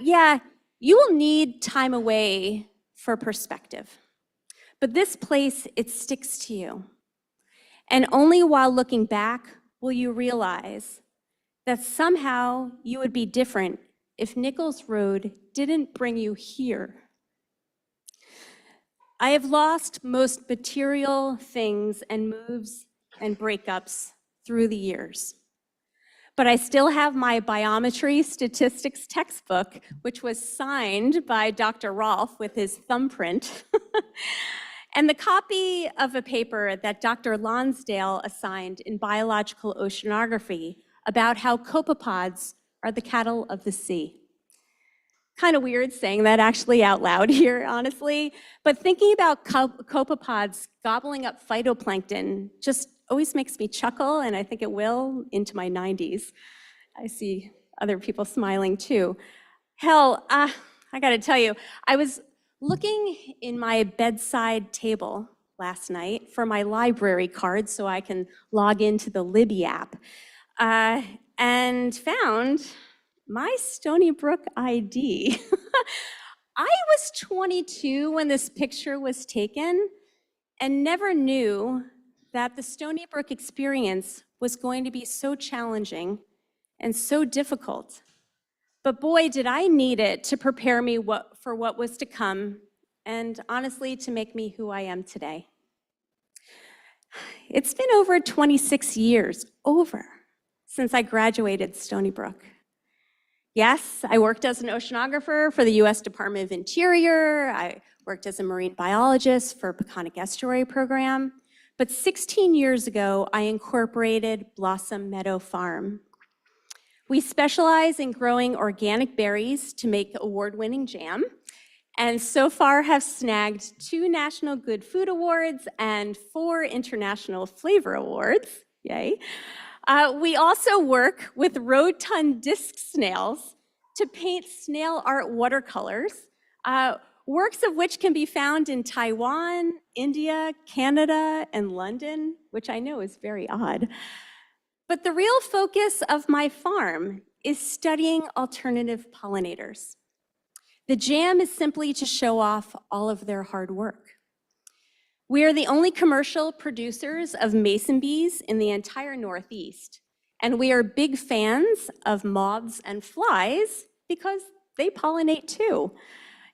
Speaker 6: Yeah, you will need time away for perspective. But this place, it sticks to you. And only while looking back will you realize that somehow you would be different if Nichols Road didn't bring you here. I have lost most material things and moves and breakups through the years. But I still have my biometry statistics textbook, which was signed by Dr. Rolfe with his thumbprint, and the copy of a paper that Dr. Lonsdale assigned in biological oceanography about how copepods are the cattle of the sea. Kind of weird saying that actually out loud here, honestly, but thinking about copepods gobbling up phytoplankton just always makes me chuckle, and I think it will into my 90s. I see other people smiling too. Hell, I gotta tell you, I was looking in my bedside table last night for my library card so I can log into the Libby app, and found my Stony Brook ID. I was 22 when this picture was taken and never knew that the Stony Brook experience was going to be so challenging and so difficult. But boy, did I need it to prepare me for what was to come, and honestly, to make me who I am today. It's been over 26 years, since I graduated Stony Brook. Yes, I worked as an oceanographer for the US Department of Interior. I worked as a marine biologist for Peconic Estuary Program. But 16 years ago, I incorporated Blossom Meadow Farm. We specialize in growing organic berries to make award-winning jam, and so far have snagged 2 National Good Food Awards and 4 International Flavor Awards. Yay. We also work with rotund disc snails to paint snail art watercolors, works of which can be found in Taiwan, India, Canada, and London, which I know is very odd. But the real focus of my farm is studying alternative pollinators. The jam is simply to show off all of their hard work. We are the only commercial producers of mason bees in the entire Northeast, and we are big fans of moths and flies because they pollinate too.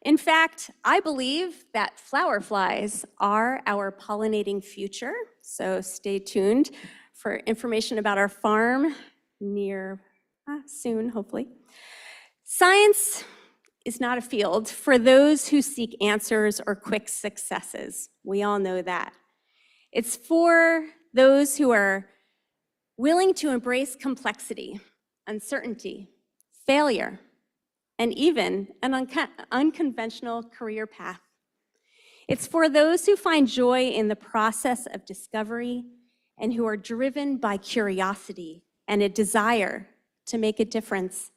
Speaker 6: In fact, I believe that flower flies are our pollinating future, so stay tuned for information about our farm soon, hopefully. Science is not a field for those who seek answers or quick successes. We all know that. It's for those who are willing to embrace complexity, uncertainty, failure, and even an unconventional career path. It's for those who find joy in the process of discovery and who are driven by curiosity and a desire to make a difference.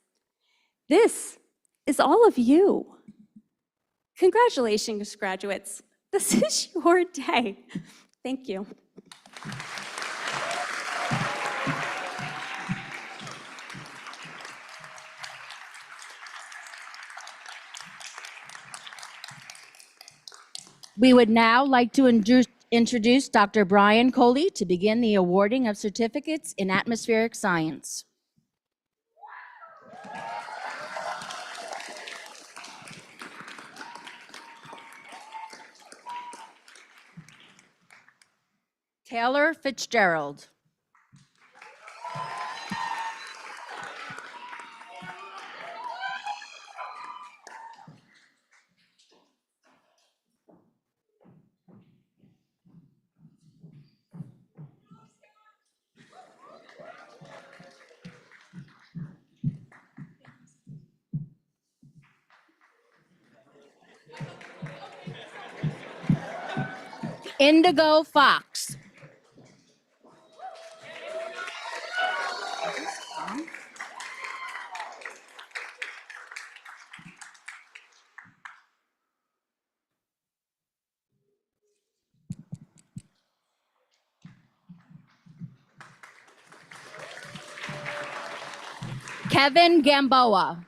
Speaker 6: This is all of you. Congratulations, graduates. This is your day. Thank you.
Speaker 7: We would now like to introduce Dr. Brian Coley to begin the awarding of certificates in atmospheric science. Taylor Fitzgerald. Indigo Fox. Kevin Gamboa.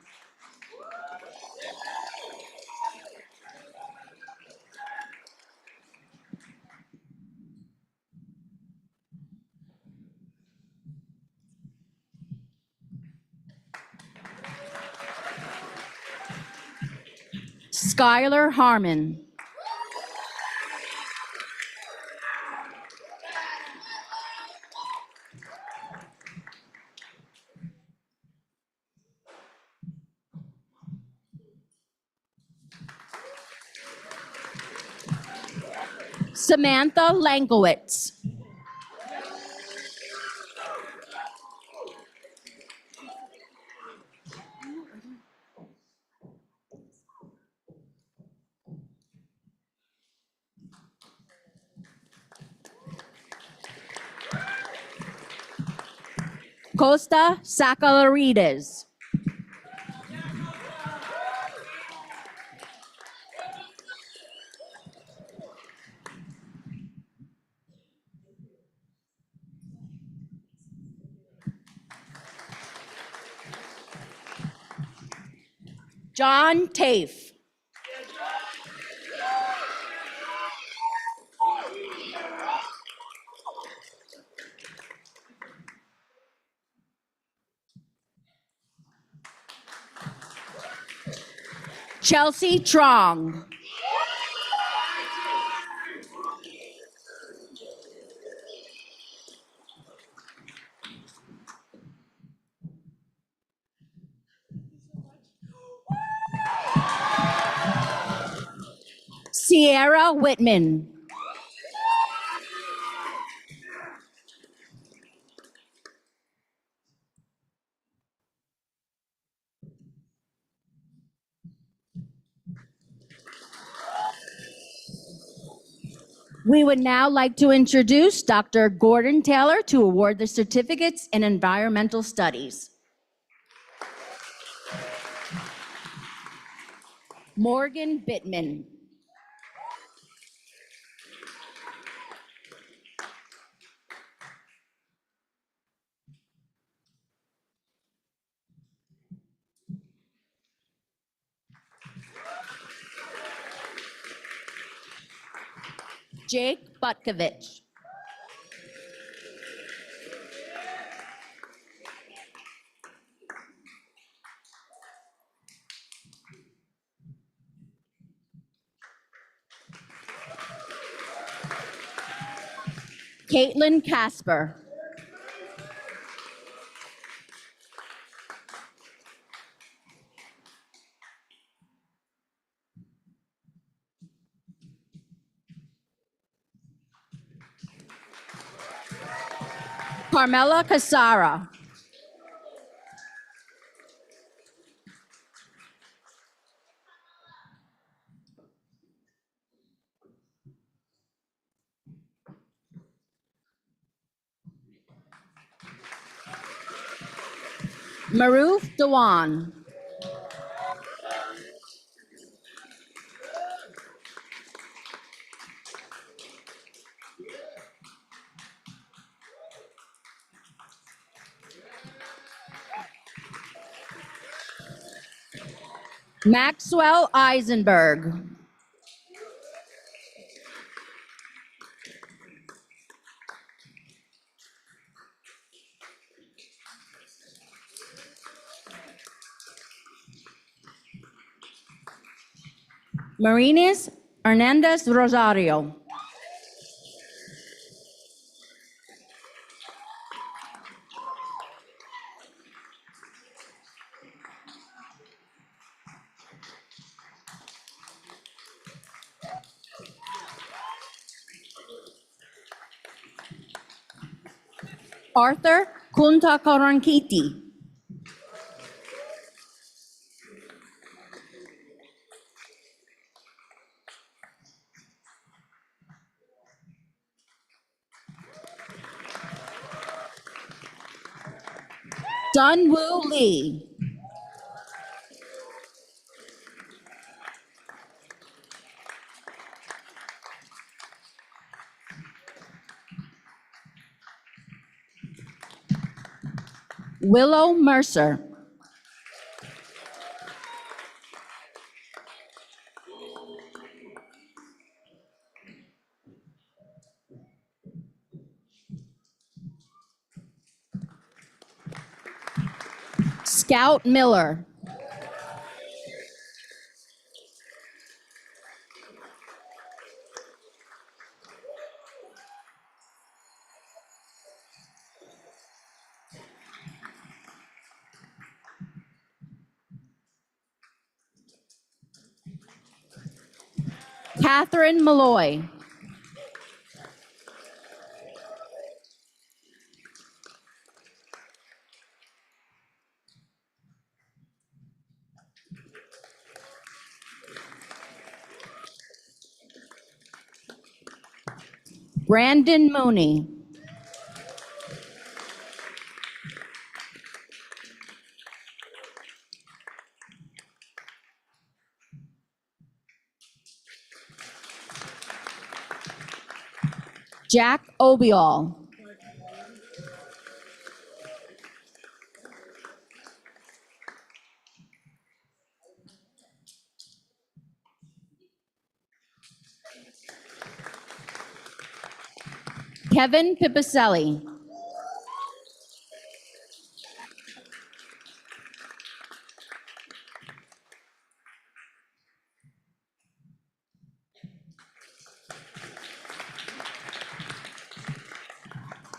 Speaker 7: Skylar Harmon. Samantha Lankowitz. Costa Sakalarides. John Tafe. Chelsea Trong. Sierra Whitman. We would now like to introduce Dr. Gordon Taylor to award the certificates in environmental studies. Morgan Bittman. Jake Butkovich. Caitlin Casper. Carmela Casara. Maruf Dewan. Maxwell Eisenberg. Marines Hernandez Rosario. Arthur Kunta Karankiti. Dunwoo Lee. Willow Mercer. Scout Miller. Catherine Malloy. Brandon Mooney. Jack Obiol. Kevin Pipicelli.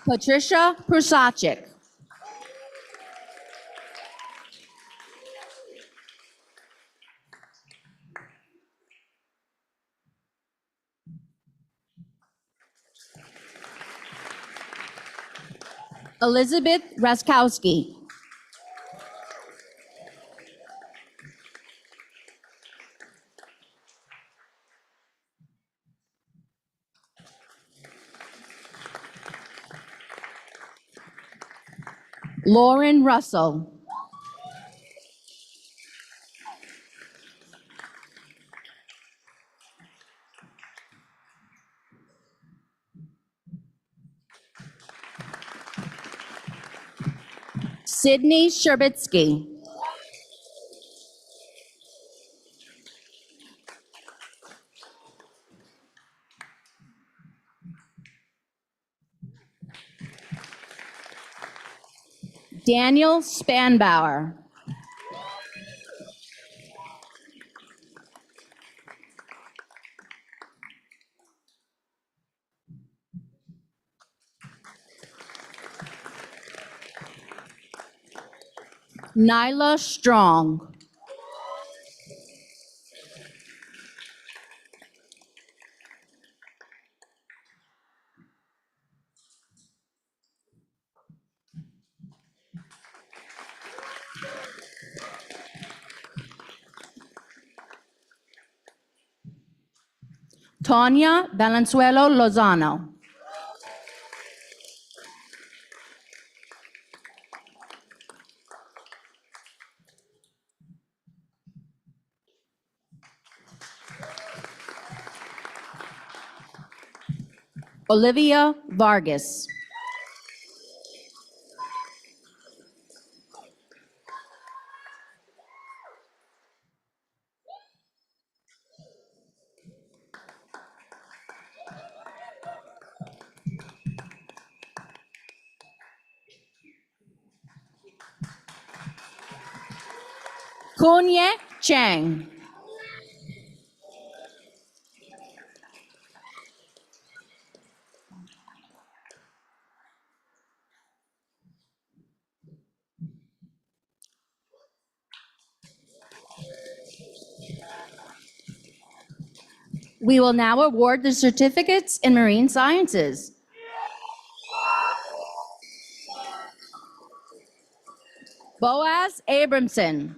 Speaker 7: Patricia Prusachik. Elizabeth Raskowski. Lauren Russell. Sydney Sherbitsky. Daniel Spanbauer. Nyla Strong. Tanya Valenzuela Lozano. Olivia Vargas. Kunye Chang. We will now award the certificates in marine sciences. Boaz Abramson.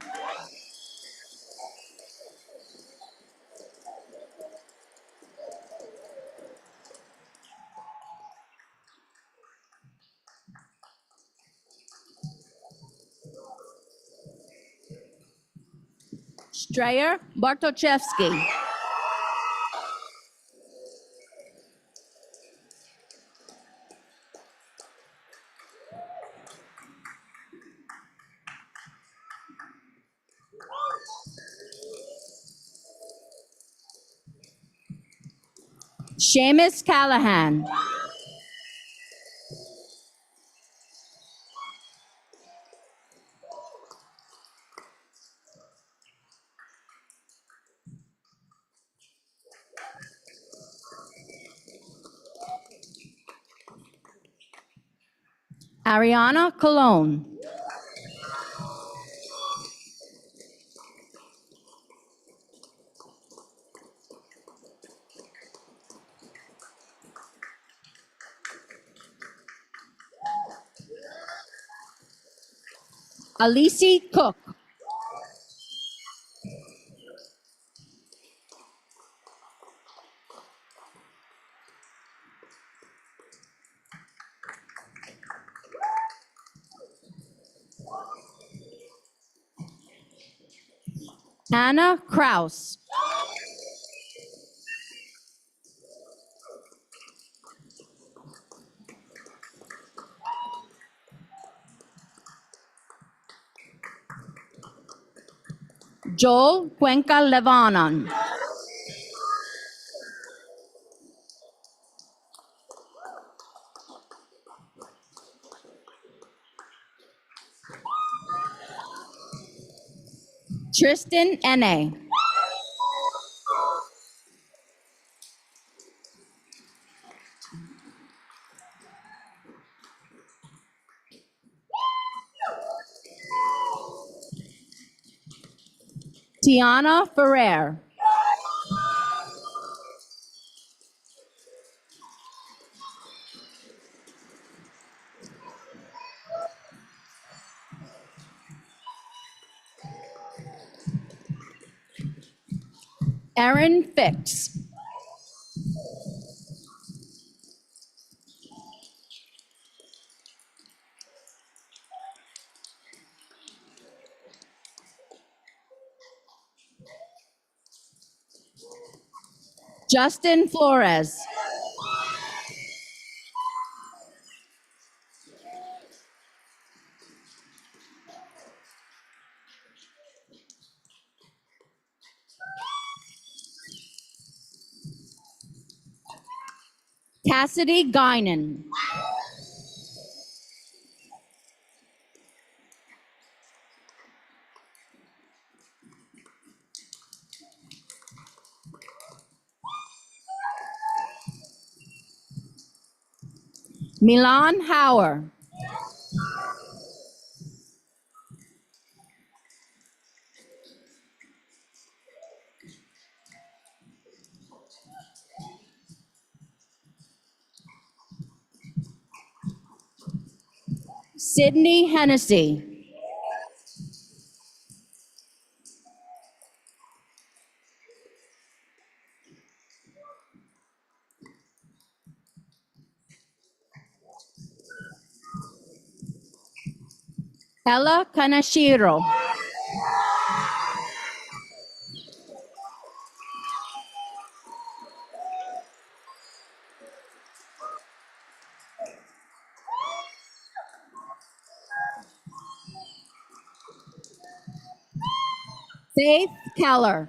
Speaker 7: Strayer Bartoszewski. Seamus Callahan. Ariana Colon. Alicia Cook. Anna Kraus. Joel Cuenca Levanon. Tristan Ene. Tiana Ferrer. Erin Fix. Justin Flores. Cassidy Guinan. Milan Hauer. Sydney Hennessy. Ella Kanashiro. Faith Keller.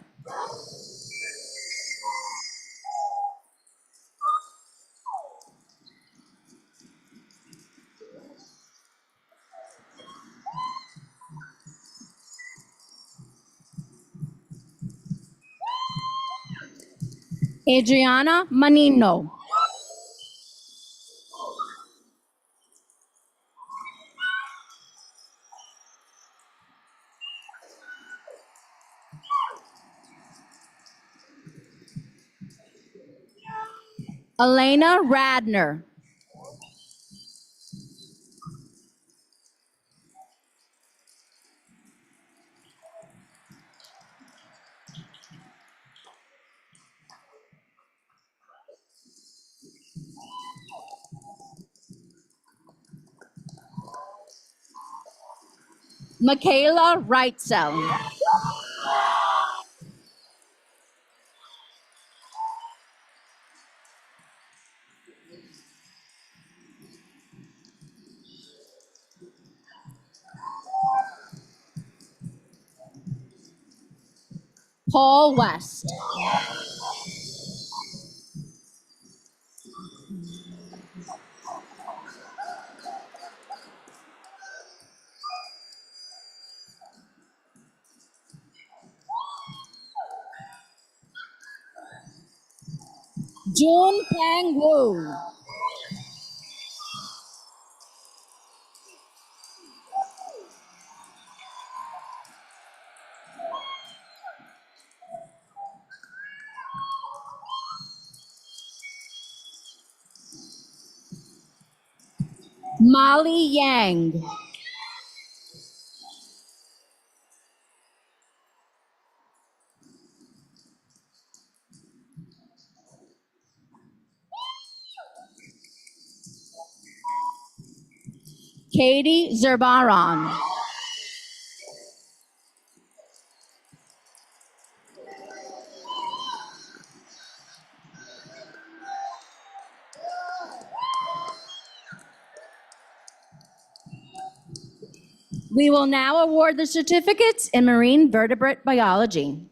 Speaker 7: Adriana Manino. Elena Radner. Michaela Reitzel. Paul West. Jun Pang Wu. Molly Yang. Katie Zerbaran. We will now award the certificates in marine vertebrate biology.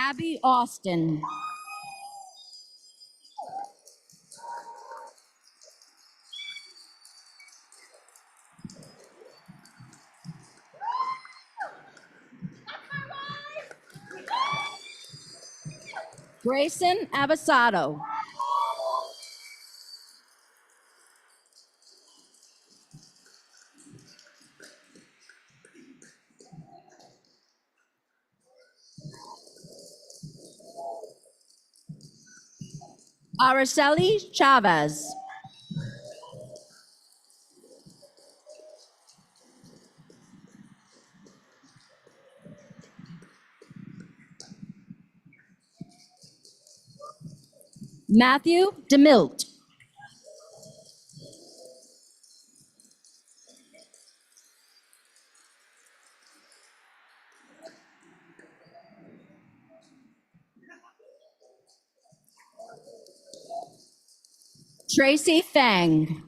Speaker 7: Abby Austin. Grayson Abasado. Araceli Chavez. Matthew DeMilt. Tracy Fang.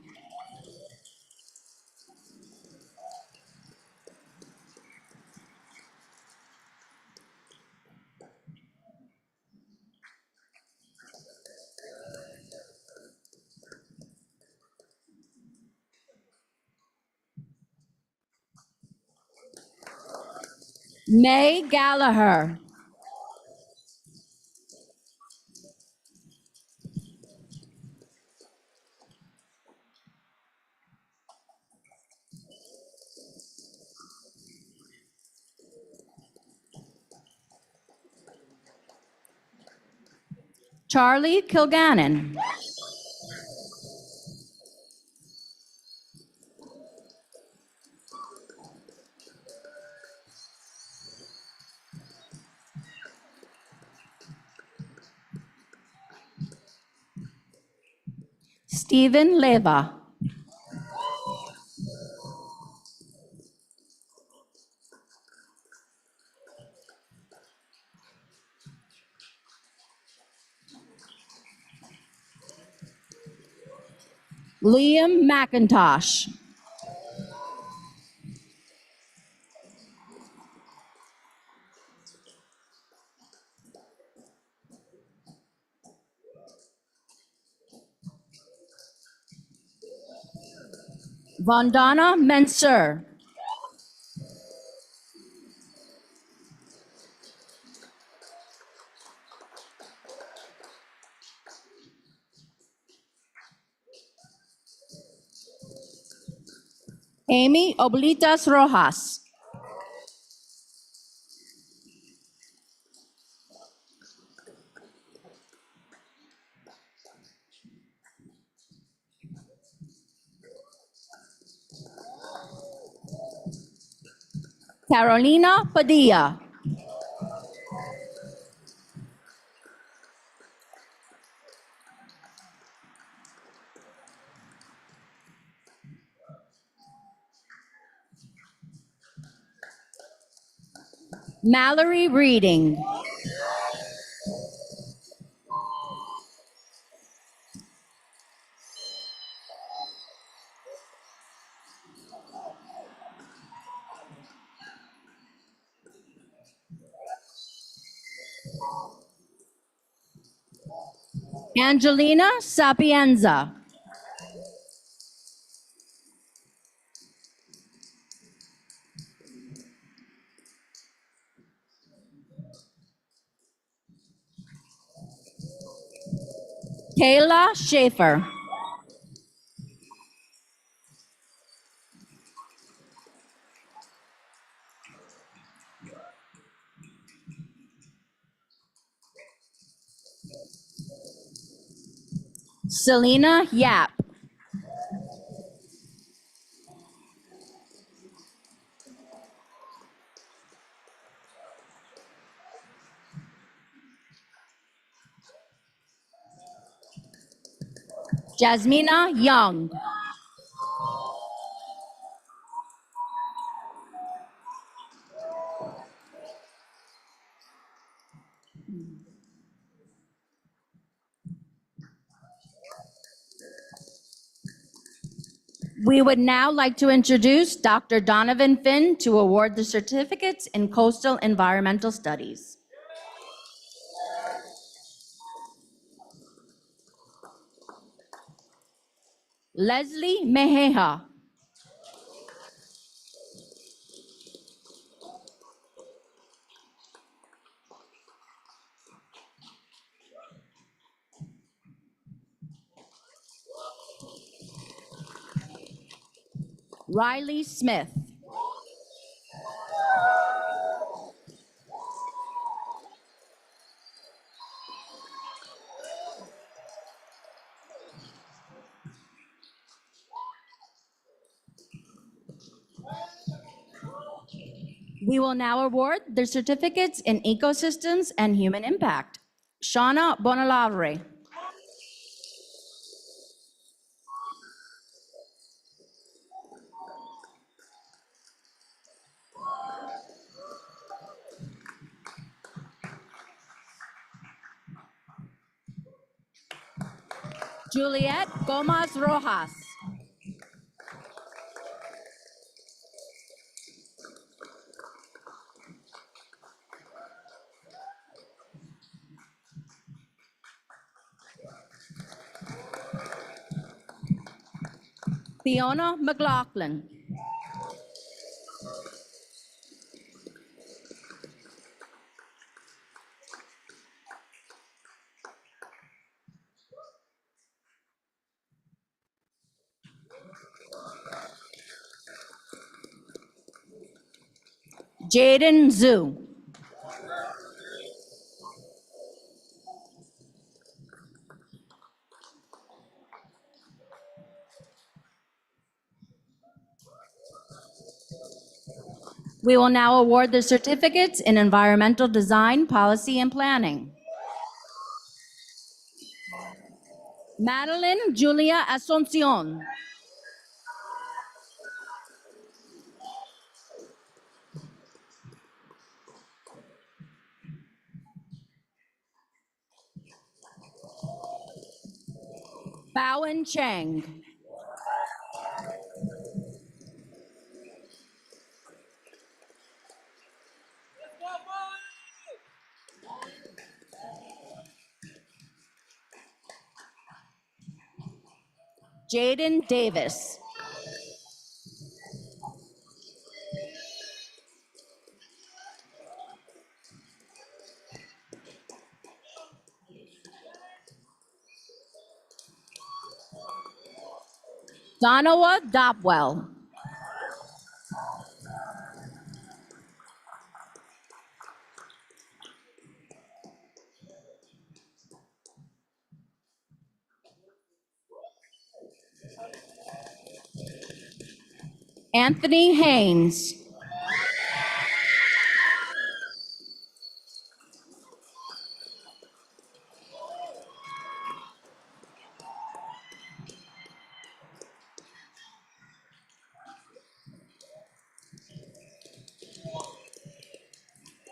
Speaker 7: May Gallagher. Charlie Kilgannon. Stephen Leva. Liam McIntosh. Vandana Mensur. Amy Oblitas Rojas. Carolina Padilla. Mallory Reading. Angelina Sapienza. Kayla Schaefer. Selena Yap. Jasmina Young. We would now like to introduce Dr. Donovan Finn to award the certificates in coastal environmental studies. Leslie Mejeja. Riley Smith. We will now award the certificates in ecosystems and human impact. Shauna Bonalavre. Juliet Gomez Rojas. Fiona McLaughlin. Jaden Zhu. We will now award the certificates in environmental design, policy, and planning. Madeline Julia Asuncion. Bowen Cheng. Jaden Davis. Donowa Dopwell. Anthony Haynes.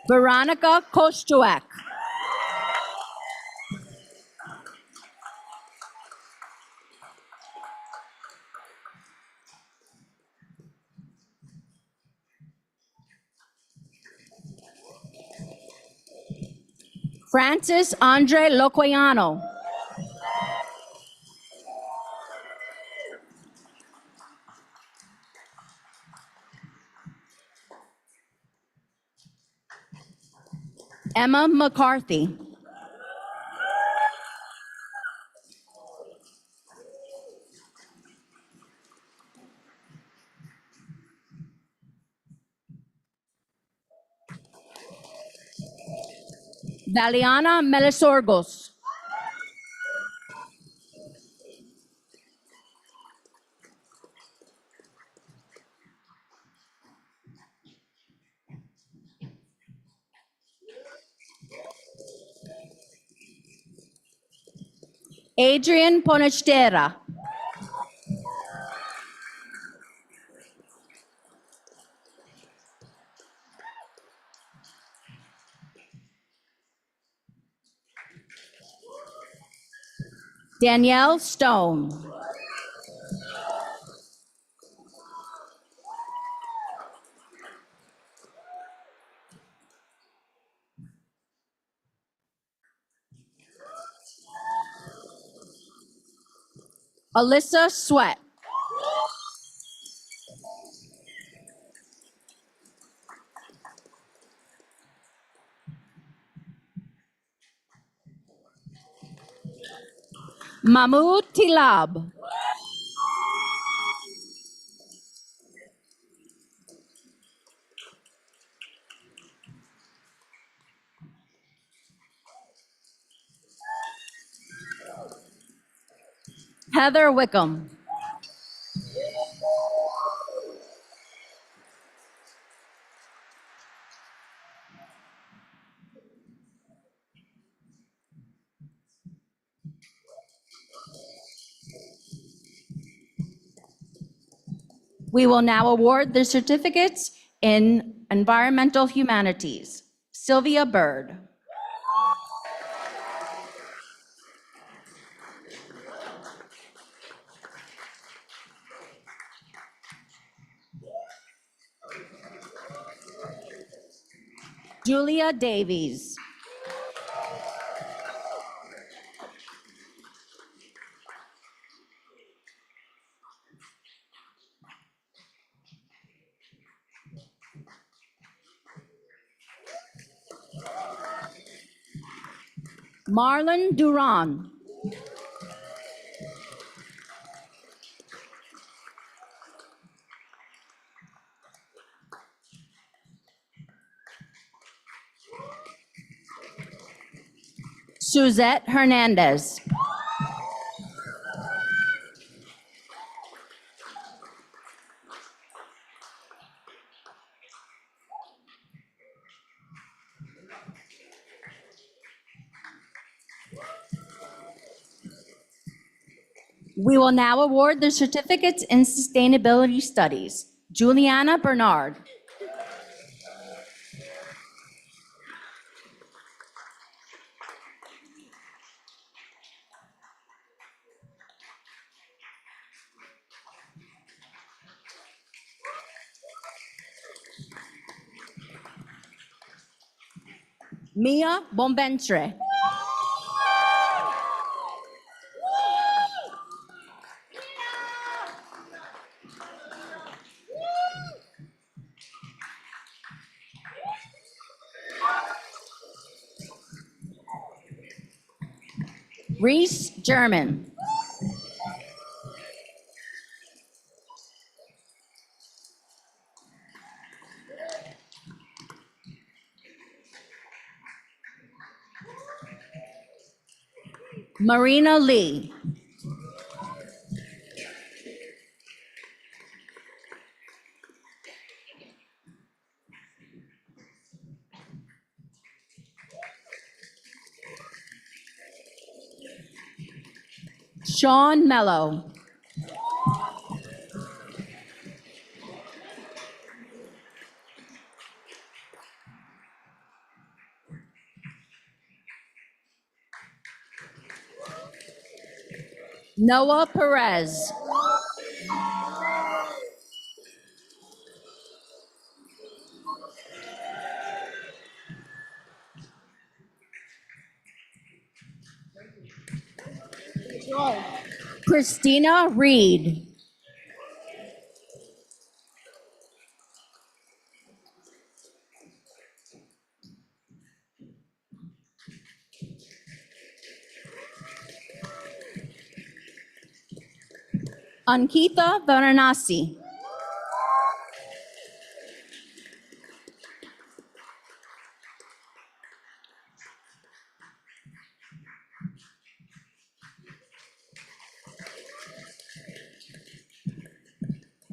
Speaker 7: Veronica Kostuak. Francis Andre Locoyano. Emma McCarthy. Valiana Melisorgos. Adrian Ponestera. Danielle Stone. Alyssa Sweat. Mahmoud Tilab. Heather Wickham. We will now award the certificates in environmental humanities. Sylvia Bird. Julia Davies. Marlon Duran. Suzette Hernandez. We will now award the certificates in sustainability studies. Juliana Bernard. Mia Bombentre. Reese German. Marina Lee. Sean Mello. Noah Perez. Christina Reed. Ankita Varanasi.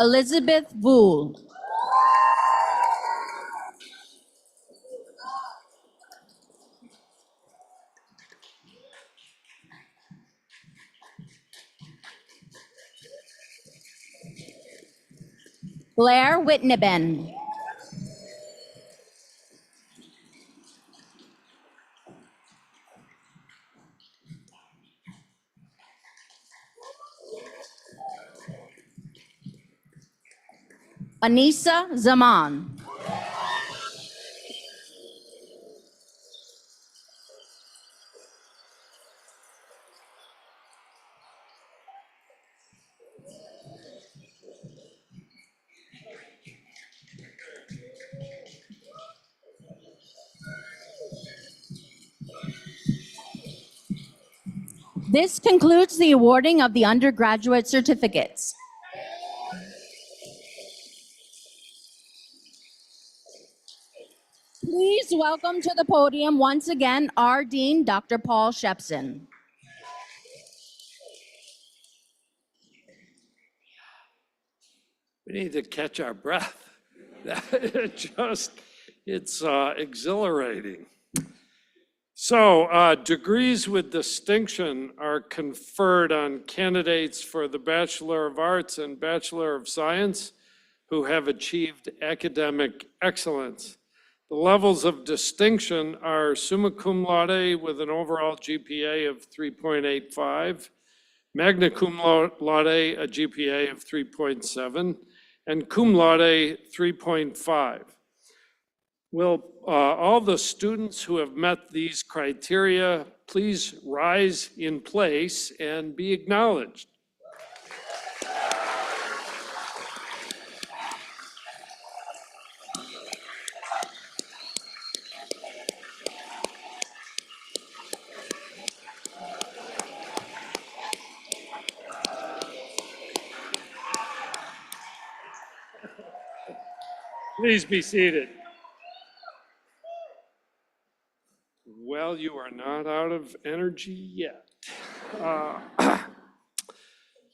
Speaker 7: Elizabeth Vool. Blair Whitneben. Anissa Zaman. This concludes the awarding of the undergraduate certificates. Please welcome to the podium once again our Dean, Dr. Paul Shepson.
Speaker 5: We need to catch our breath. It's exhilarating. So degrees with distinction are conferred on candidates for the Bachelor of Arts and Bachelor of Science who have achieved academic excellence. The levels of distinction are summa cum laude with an overall GPA of 3.85, magna cum laude a GPA of 3.7, and cum laude 3.5. Will all the students who have met these criteria please rise in place and be acknowledged? Please be seated. Well, you are not out of energy yet.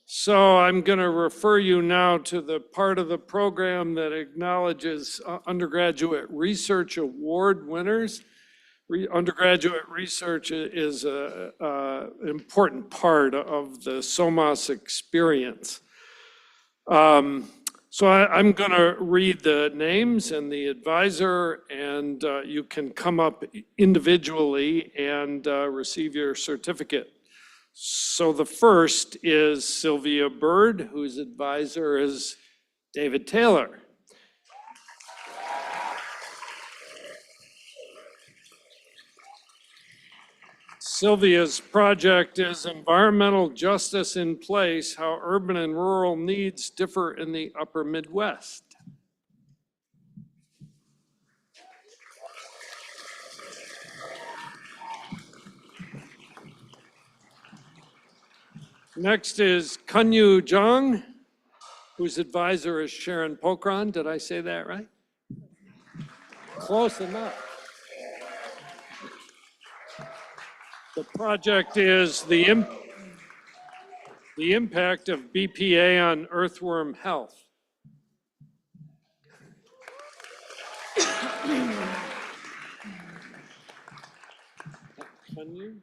Speaker 5: So I'm going to refer you now to the part of the program that acknowledges undergraduate research award winners. Undergraduate research is an important part of the SoMAS experience. So I'm going to read the names and the advisor, and you can come up individually and receive your certificate. So the first is Sylvia Bird, whose advisor is David Taylor. Sylvia's project is Environmental Justice in Place, How Urban and Rural Needs Differ in the Upper Midwest. Next is Kunyu Zhang, whose advisor is Sharon Pokron. Did I say that right? Close enough. The project is the impact of BPA on earthworm health. Kunyu?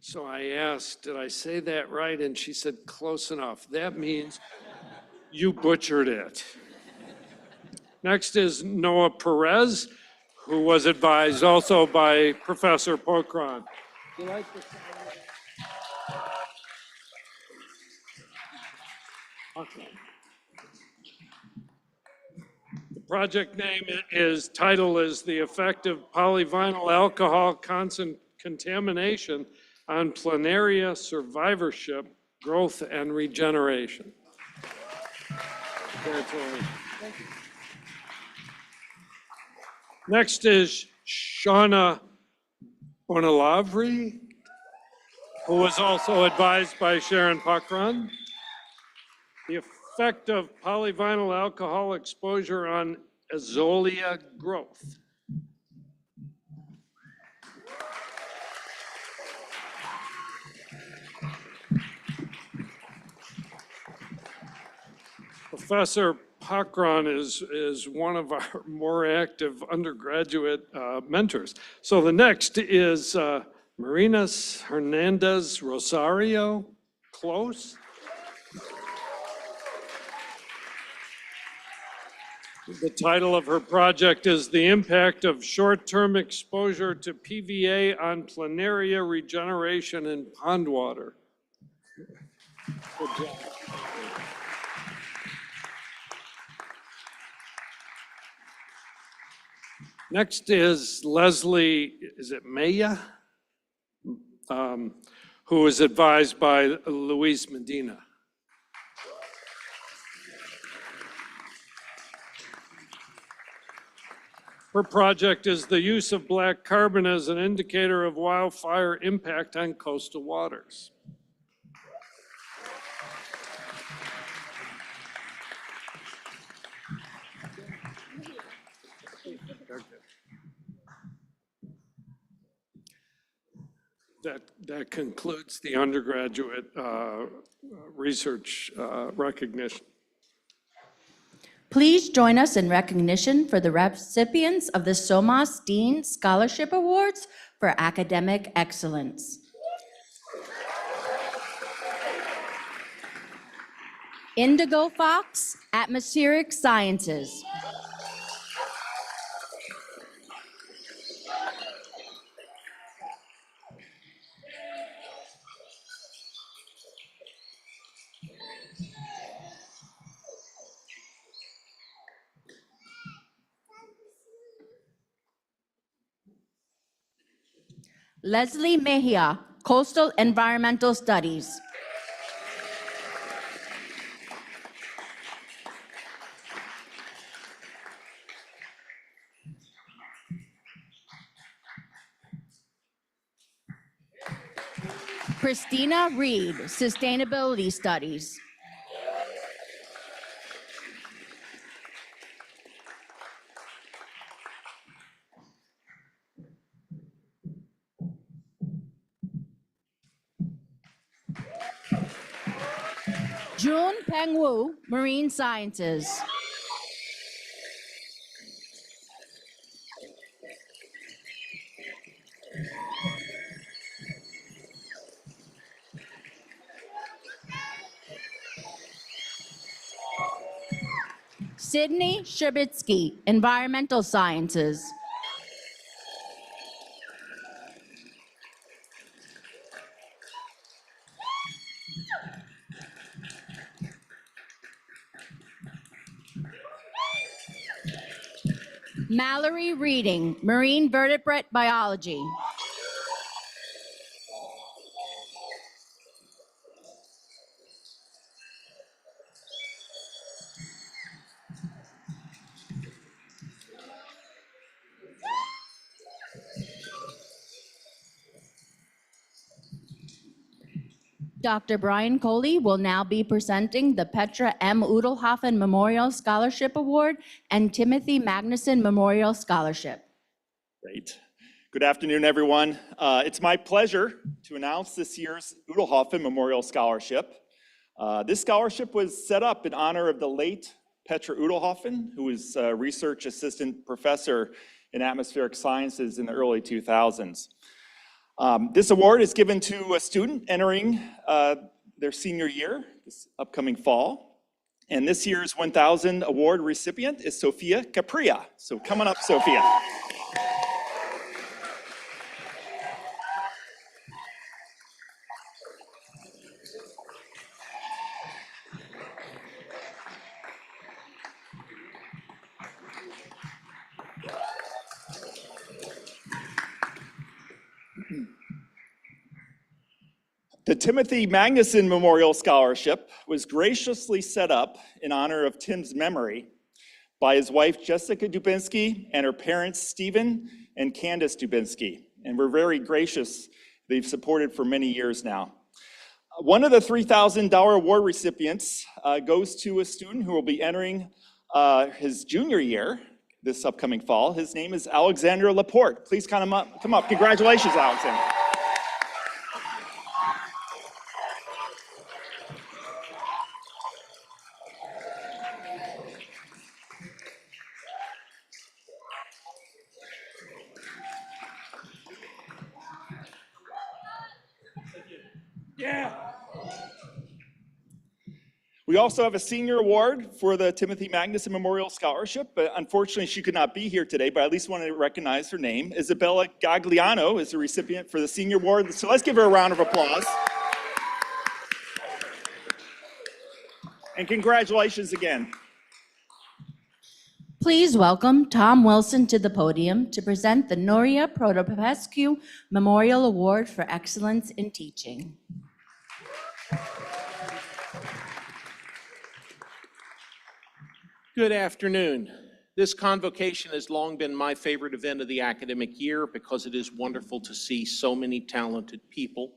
Speaker 5: So I asked, did I say that right? And she said, close enough. That means you butchered it. Next is Noah Perez, who was advised also by Professor Pokron. You like the sound? Okay. The project title is The Effect of Polyvinyl Alcohol Contamination on Planaria Survivorship, Growth, and Regeneration. Next is Shauna Bonalavri, who was also advised by Sharon Pokron. The effect of polyvinyl alcohol exposure on azolia growth. Professor Pokron is one of our more active undergraduate mentors. So the next is Marinas Hernandez Rosario. Close. The title of her project is The Impact of Short-Term Exposure to PVA on Planaria Regeneration in Pond Water. Good job. Next is Leslie, is it Maya? Who is advised by Luis Medina. Her project is the use of black carbon as an indicator of wildfire impact on coastal waters. That concludes the undergraduate research recognition.
Speaker 7: Please join us in recognition for the recipients of the SoMAS Dean Scholarship Awards for Academic Excellence. Indigo Fox, Atmospheric Sciences. Leslie Mejia, Coastal Environmental Studies. Christina Reed, Sustainability Studies. June Peng Wu, Marine Sciences. Sydney Shabitsky, Environmental Sciences. Mallory Reading, Marine Vertebrate Biology. Dr. Brian Coley will now be presenting the Petra M. Udelhoffen Memorial Scholarship Award and Timothy Magnuson Memorial Scholarship.
Speaker 8: Great. Good afternoon, everyone. It's my pleasure to announce this year's Udelhoffen Memorial Scholarship. This scholarship was set up in honor of the late Petra Udelhoffen, who was a research assistant professor in atmospheric sciences in the early 2000s. This award is given to a student entering their senior year, this upcoming fall. And this year's 1000 award recipient is Sophia Capria. So come on up, Sophia. The Timothy Magnuson Memorial Scholarship was graciously set up in honor of Tim's memory by his wife Jessica Dubinsky and her parents Stephen and Candace Dubinsky. And we're very gracious. They've supported for many years now. One of the $3,000 award recipients goes to a student who will be entering his junior year this upcoming fall. His name is Alexander Laporte. Please come up. Congratulations, Alexander. Yeah. We also have a senior award for the Timothy Magnuson Memorial Scholarship, but unfortunately she could not be here today, but I at least wanted to recognize her name. Isabella Gagliano is the recipient for the senior award, so let's give her a round of applause. And congratulations again.
Speaker 7: Please welcome Tom Wilson to the podium to present the Nuria Protopopescu Memorial Award for Excellence in Teaching.
Speaker 9: Good afternoon. This convocation has long been my favorite event of the academic year because it is wonderful to see so many talented people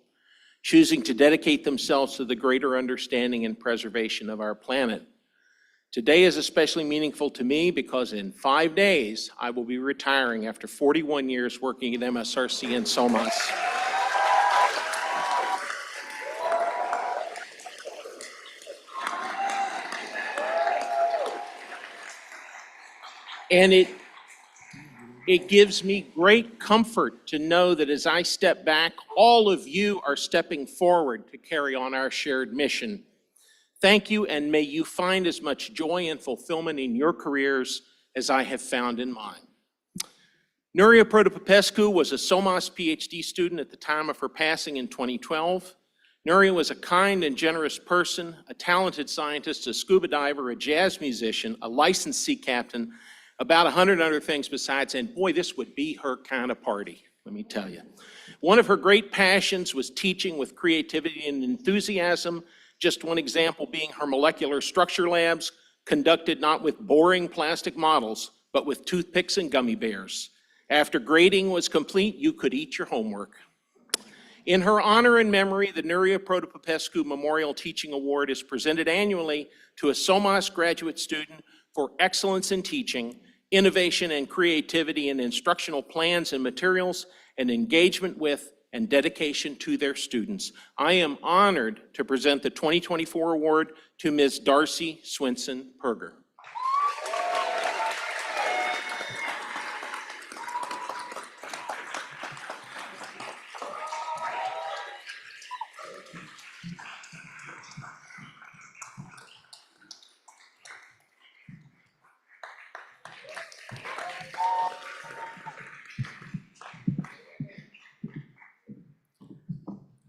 Speaker 9: choosing to dedicate themselves to the greater understanding and preservation of our planet. Today is especially meaningful to me because in 5 days, I will be retiring after 41 years working at MSRC and SoMAS. And it gives me great comfort to know that as I step back, all of you are stepping forward to carry on our shared mission. Thank you, and may you find as much joy and fulfillment in your careers as I have found in mine. Nuria Protopopescu was a SoMAS PhD student at the time of her passing in 2012. Nuria was a kind and generous person, a talented scientist, a scuba diver, a jazz musician, a licensed sea captain, about 100 other things besides, and boy, this would be her kind of party, let me tell you. One of her great passions was teaching with creativity and enthusiasm, just one example being her molecular structure labs, conducted not with boring plastic models, but with toothpicks and gummy bears. After grading was complete, you could eat your homework. In her honor and memory, the Nuria Protopopescu Memorial Teaching Award is presented annually to a SoMAS graduate student for excellence in teaching, innovation and creativity in instructional plans and materials, and engagement with and dedication to their students. I am honored to present the 2024 award to Ms. Darcy Swinson Perger.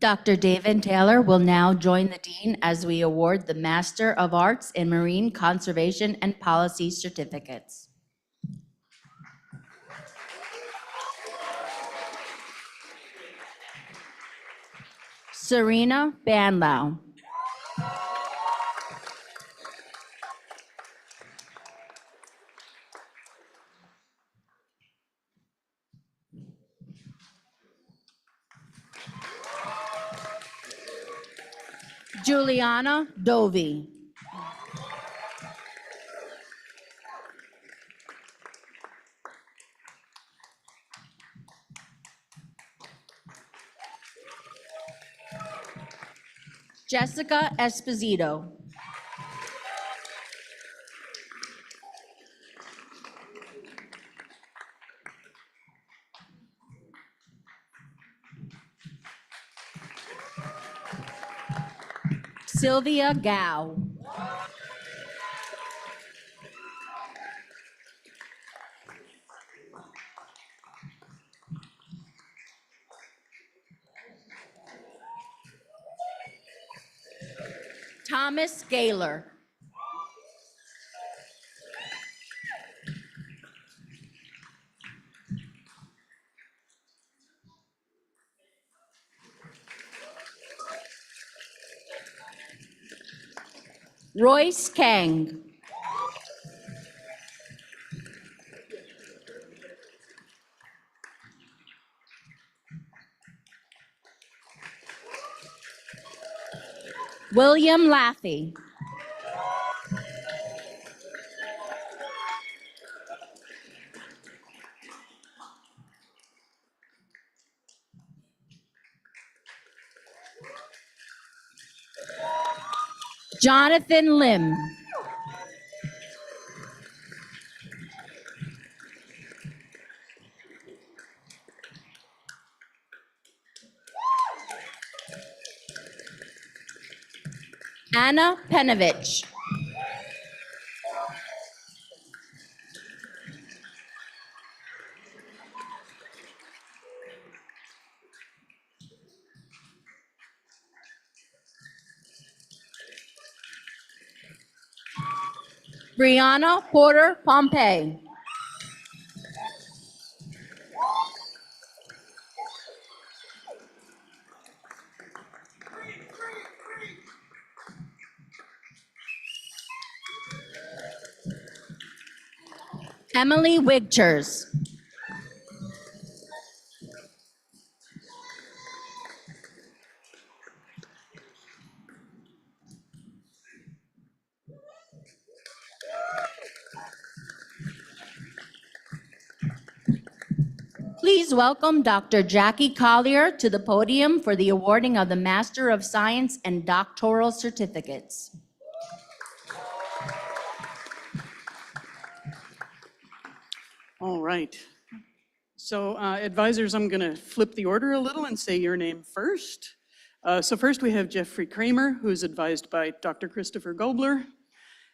Speaker 7: Dr. David Taylor will now join the Dean as we award the Master of Arts in Marine Conservation and Policy certificates. Serena Banlau. Juliana Dovey. Jessica Esposito. Sylvia Gao. Thomas Gaylor. Royce Kang. William Laffey. Jonathan Lim. Anna Penovich. Brianna Porter Pompey. Emily Wigchers. Please welcome Dr. Jackie Collier to the podium for the awarding of the Master of Science and doctoral certificates.
Speaker 10: All right. So advisors, I'm going to flip the order a little and say your name first. So first we have Jeffrey Kramer, who's advised by Dr. Christopher Gobler.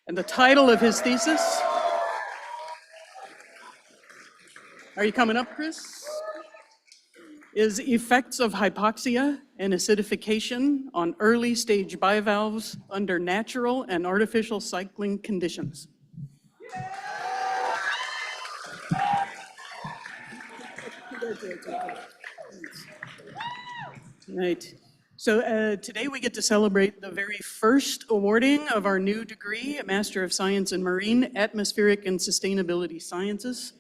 Speaker 10: And the title of his thesis, are you coming up, Chris? Is Effects of Hypoxia and Acidification on Early Stage Bivalves Under Natural and Artificial Cycling Conditions. Right. So today we get to celebrate the very first awarding of our new degree, a Master of Science in Marine, Atmospheric and Sustainability Sciences.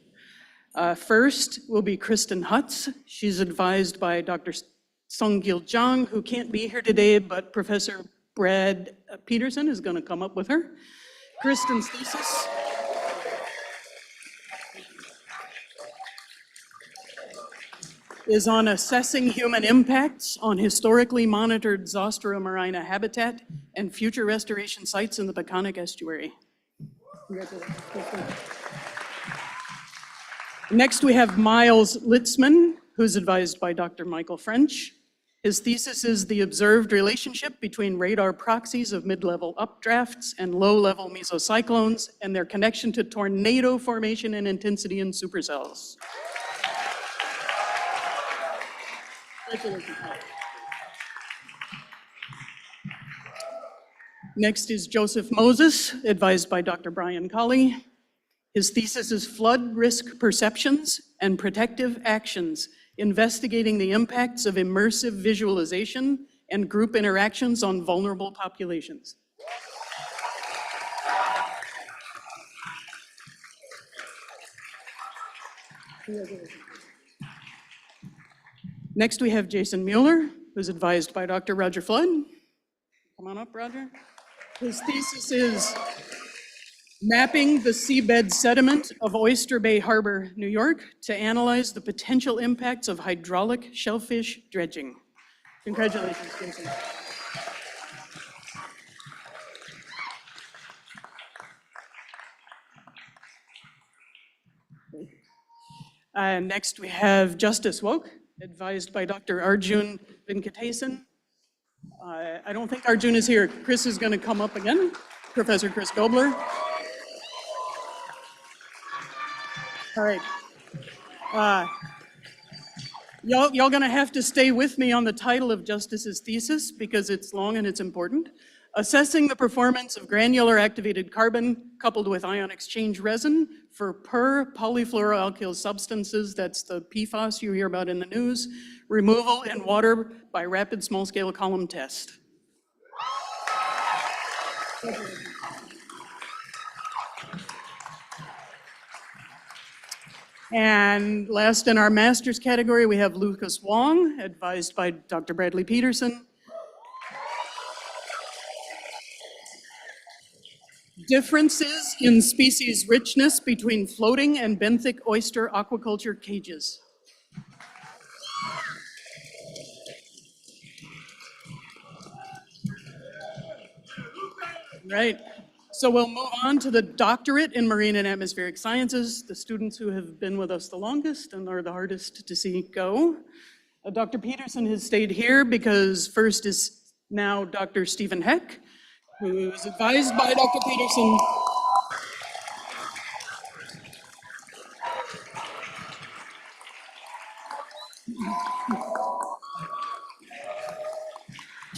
Speaker 10: First will be Kristen Hutz. She's advised by Dr. Sung-Gil Jang, who can't be here today, but Professor Brad Peterson is going to come up with her. Kristen's thesis is on assessing human impacts on historically monitored Zostera marina habitat and future restoration sites in the Peconic Estuary. Next, we have Miles Litzman, who's advised by Dr. Michael French. His thesis is the observed relationship between radar proxies of mid-level updrafts and low-level mesocyclones and their connection to tornado formation and intensity in supercells. Next is Joseph Moses, advised by Dr. Brian Colley. His thesis is Flood Risk Perceptions and Protective Actions, investigating the impacts of immersive visualization and group interactions on vulnerable populations. Next, we have Jason Mueller, who's advised by Dr. Roger Flood. Come on up, Roger. His thesis is Mapping the Seabed Sediment of Oyster Bay Harbor, New York, to analyze the potential impacts of hydraulic shellfish dredging. Congratulations, Jason. Next, we have Justice Woke, advised by Dr. Arjun Venkatesan. I don't think Arjun is here. Chris is going to come up again, Professor Chris Gobler. All right. Y'all going to have to stay with me on the title of Justice's thesis because it's long and it's important. Assessing the performance of granular activated carbon coupled with ion exchange resin for per-polyfluoroalkyl substances, that's the PFAS you hear about in the news, removal in water by rapid small-scale column test. And last in our master's category, we have Lucas Wong, advised by Dr. Bradley Peterson. Differences in species richness between floating and benthic oyster aquaculture cages. Right. So we'll move on to the doctorate in marine and atmospheric sciences, the students who have been with us the longest and are the hardest to see go. Dr. Peterson has stayed here because first is now Dr. Stephen Heck, who is advised by Dr. Peterson.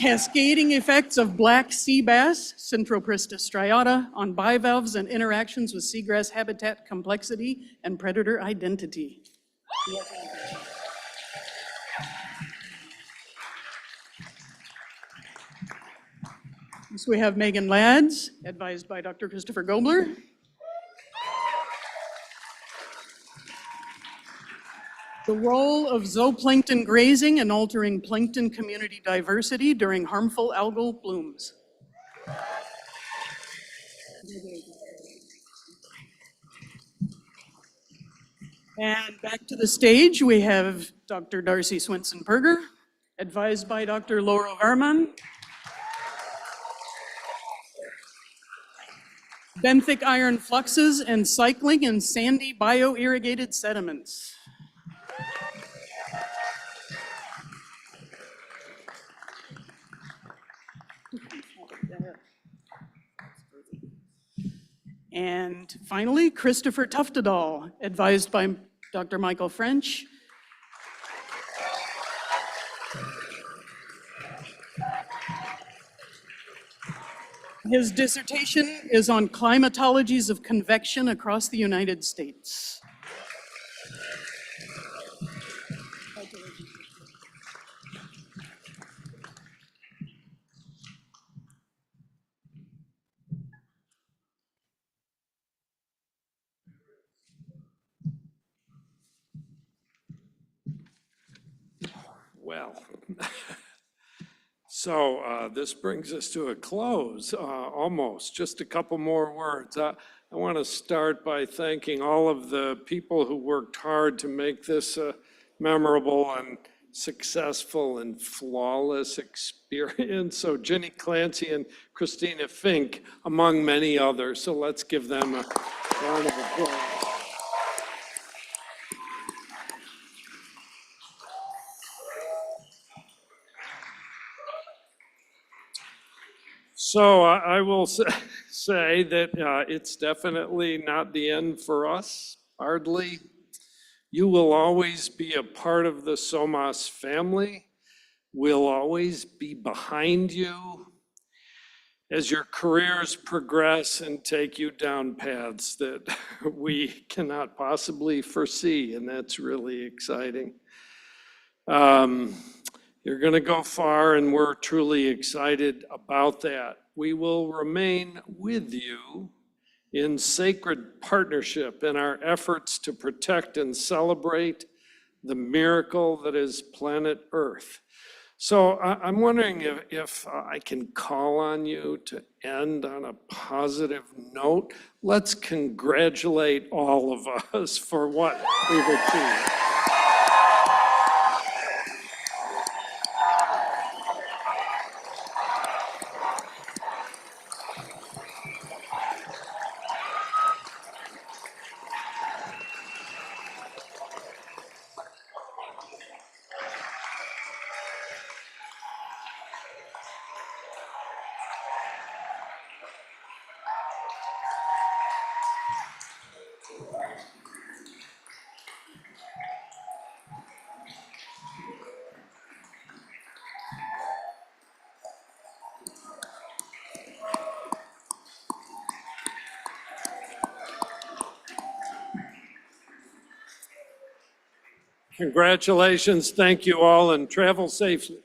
Speaker 10: Cascading effects of black sea bass, Centroprista striata, on bivalves and interactions with seagrass habitat complexity and predator identity. So we have Megan Lads, advised by Dr. Christopher Gobler. The role of zooplankton grazing in altering plankton community diversity during harmful algal blooms. And back to the stage, we have Dr. Darcy Swenson-Perger, advised by Dr. Laura Varman. Benthic iron fluxes and cycling in sandy bioirrigated sediments. And finally, Christopher Tuftedal, advised by Dr. Michael French. His dissertation is on climatologies of convection across the United States.
Speaker 5: Well, so this brings us to a close, almost. Just a couple more words. I want to start by thanking all of the people who worked hard to make this a memorable and successful and flawless experience. So Jenny Clancy and Christina Fink, among many others. So let's give them a round of applause. So I will say that it's definitely not the end for us, hardly. You will always be a part of the SoMAS family. We'll always be behind you. as your careers progress and take you down paths that we cannot possibly foresee, and that's really exciting. You're going to go far, and we're truly excited about that. We will remain with you in sacred partnership in our efforts to protect and celebrate the miracle that is planet Earth. So I'm wondering if I can call on you to end on a positive note. Let's congratulate all of us for what we've achieved. Congratulations, thank you all, and travel safely.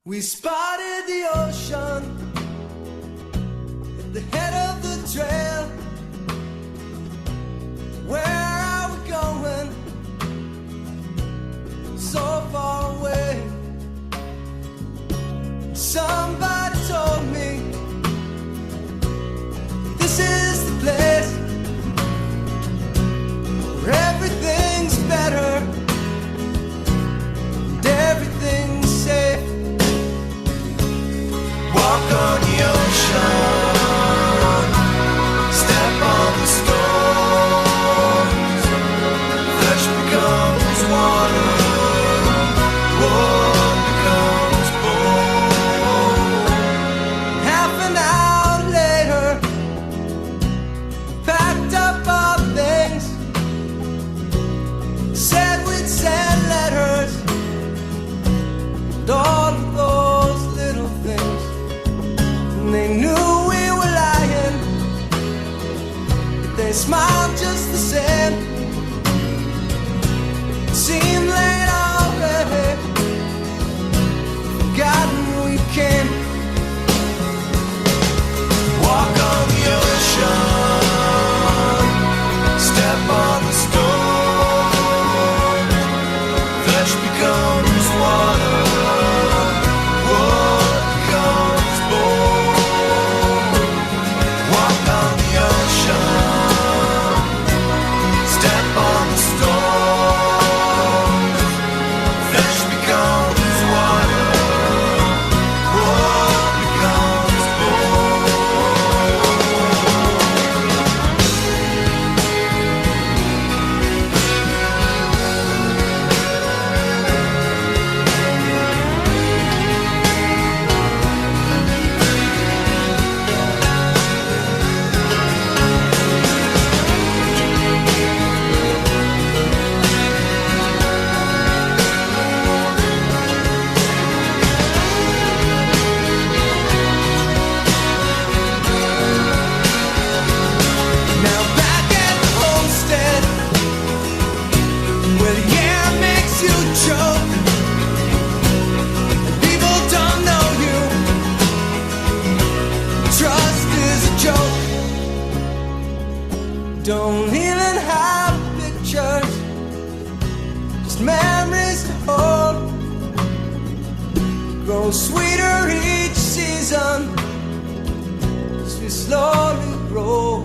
Speaker 1: We spotted the ocean at the head of the trail. Where are we going? So far away. Somebody told me this is the place where everything's better and everything's safe. Walk on the ocean, step on the stones. Flesh becomes water, wood becomes bone. Half just memories to hold. Grow sweeter each season as we slowly grow.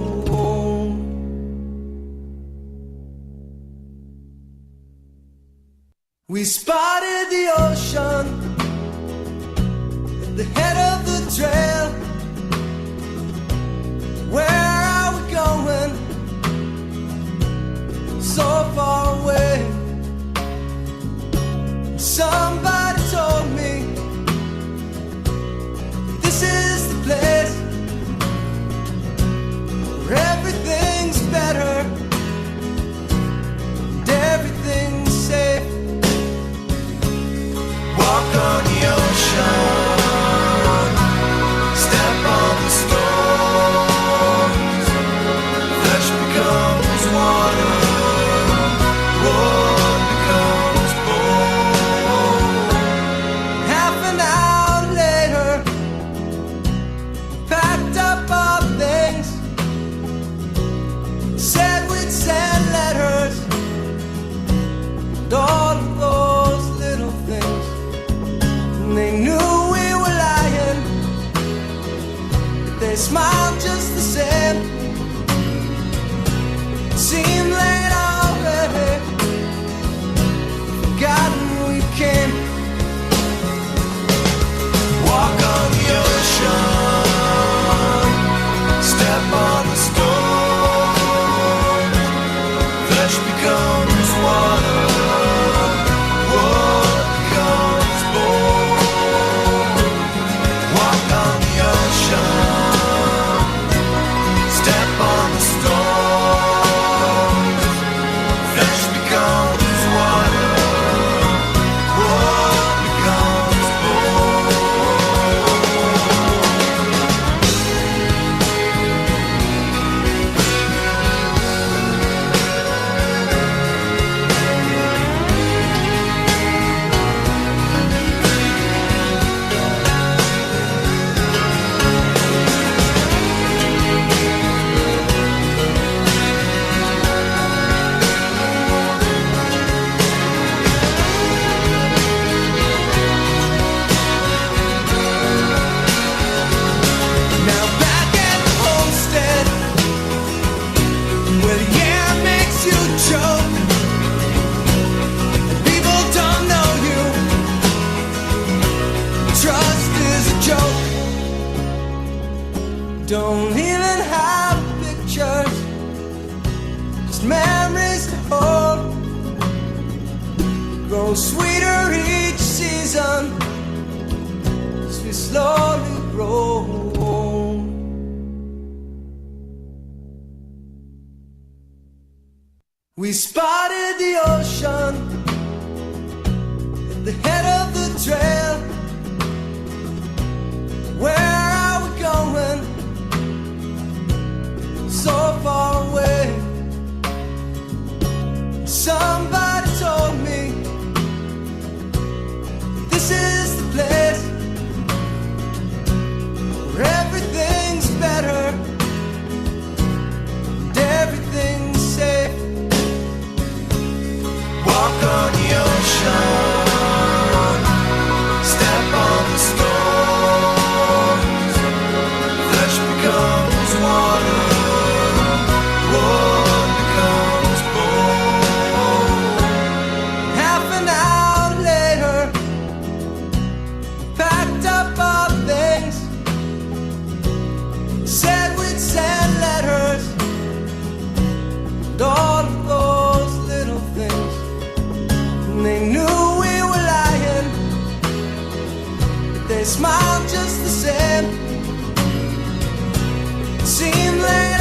Speaker 1: We spotted the ocean at the head of the trail. Where are we going? So far away. Somebody told me this is the place where everything's better and everything's safe. Walk on the ocean, step on the storms, flesh becomes water, wood becomes bone. Half an hour later, packed up our things, said we'd send letters, and all of those little things. And they knew we were lying, but they smiled just the same. It seemed late already, forgotten we came. Walk on the ocean, step on the storm, flesh becomes water, wood becomes bone. Walk on the ocean, step on the storm, flesh becomes water, wood becomes bone. Now back at the homestead, where the air makes you choke, and people don't know you. Trust is a joke. Don't even have pictures, just memories to hold. Grow sweeter each season as we slowly grow. We spotted the ocean at the head of the trail. Where are we going? So far away. Somebody told me this is the place where everything's better and everything's safe. Walk on the ocean, step on the storms, flesh becomes water, wood becomes bone. Half an hour later, packed up our things, said we'd send letters, and all of those little things. And they knew we were lying, but they smiled just the same. It seemed late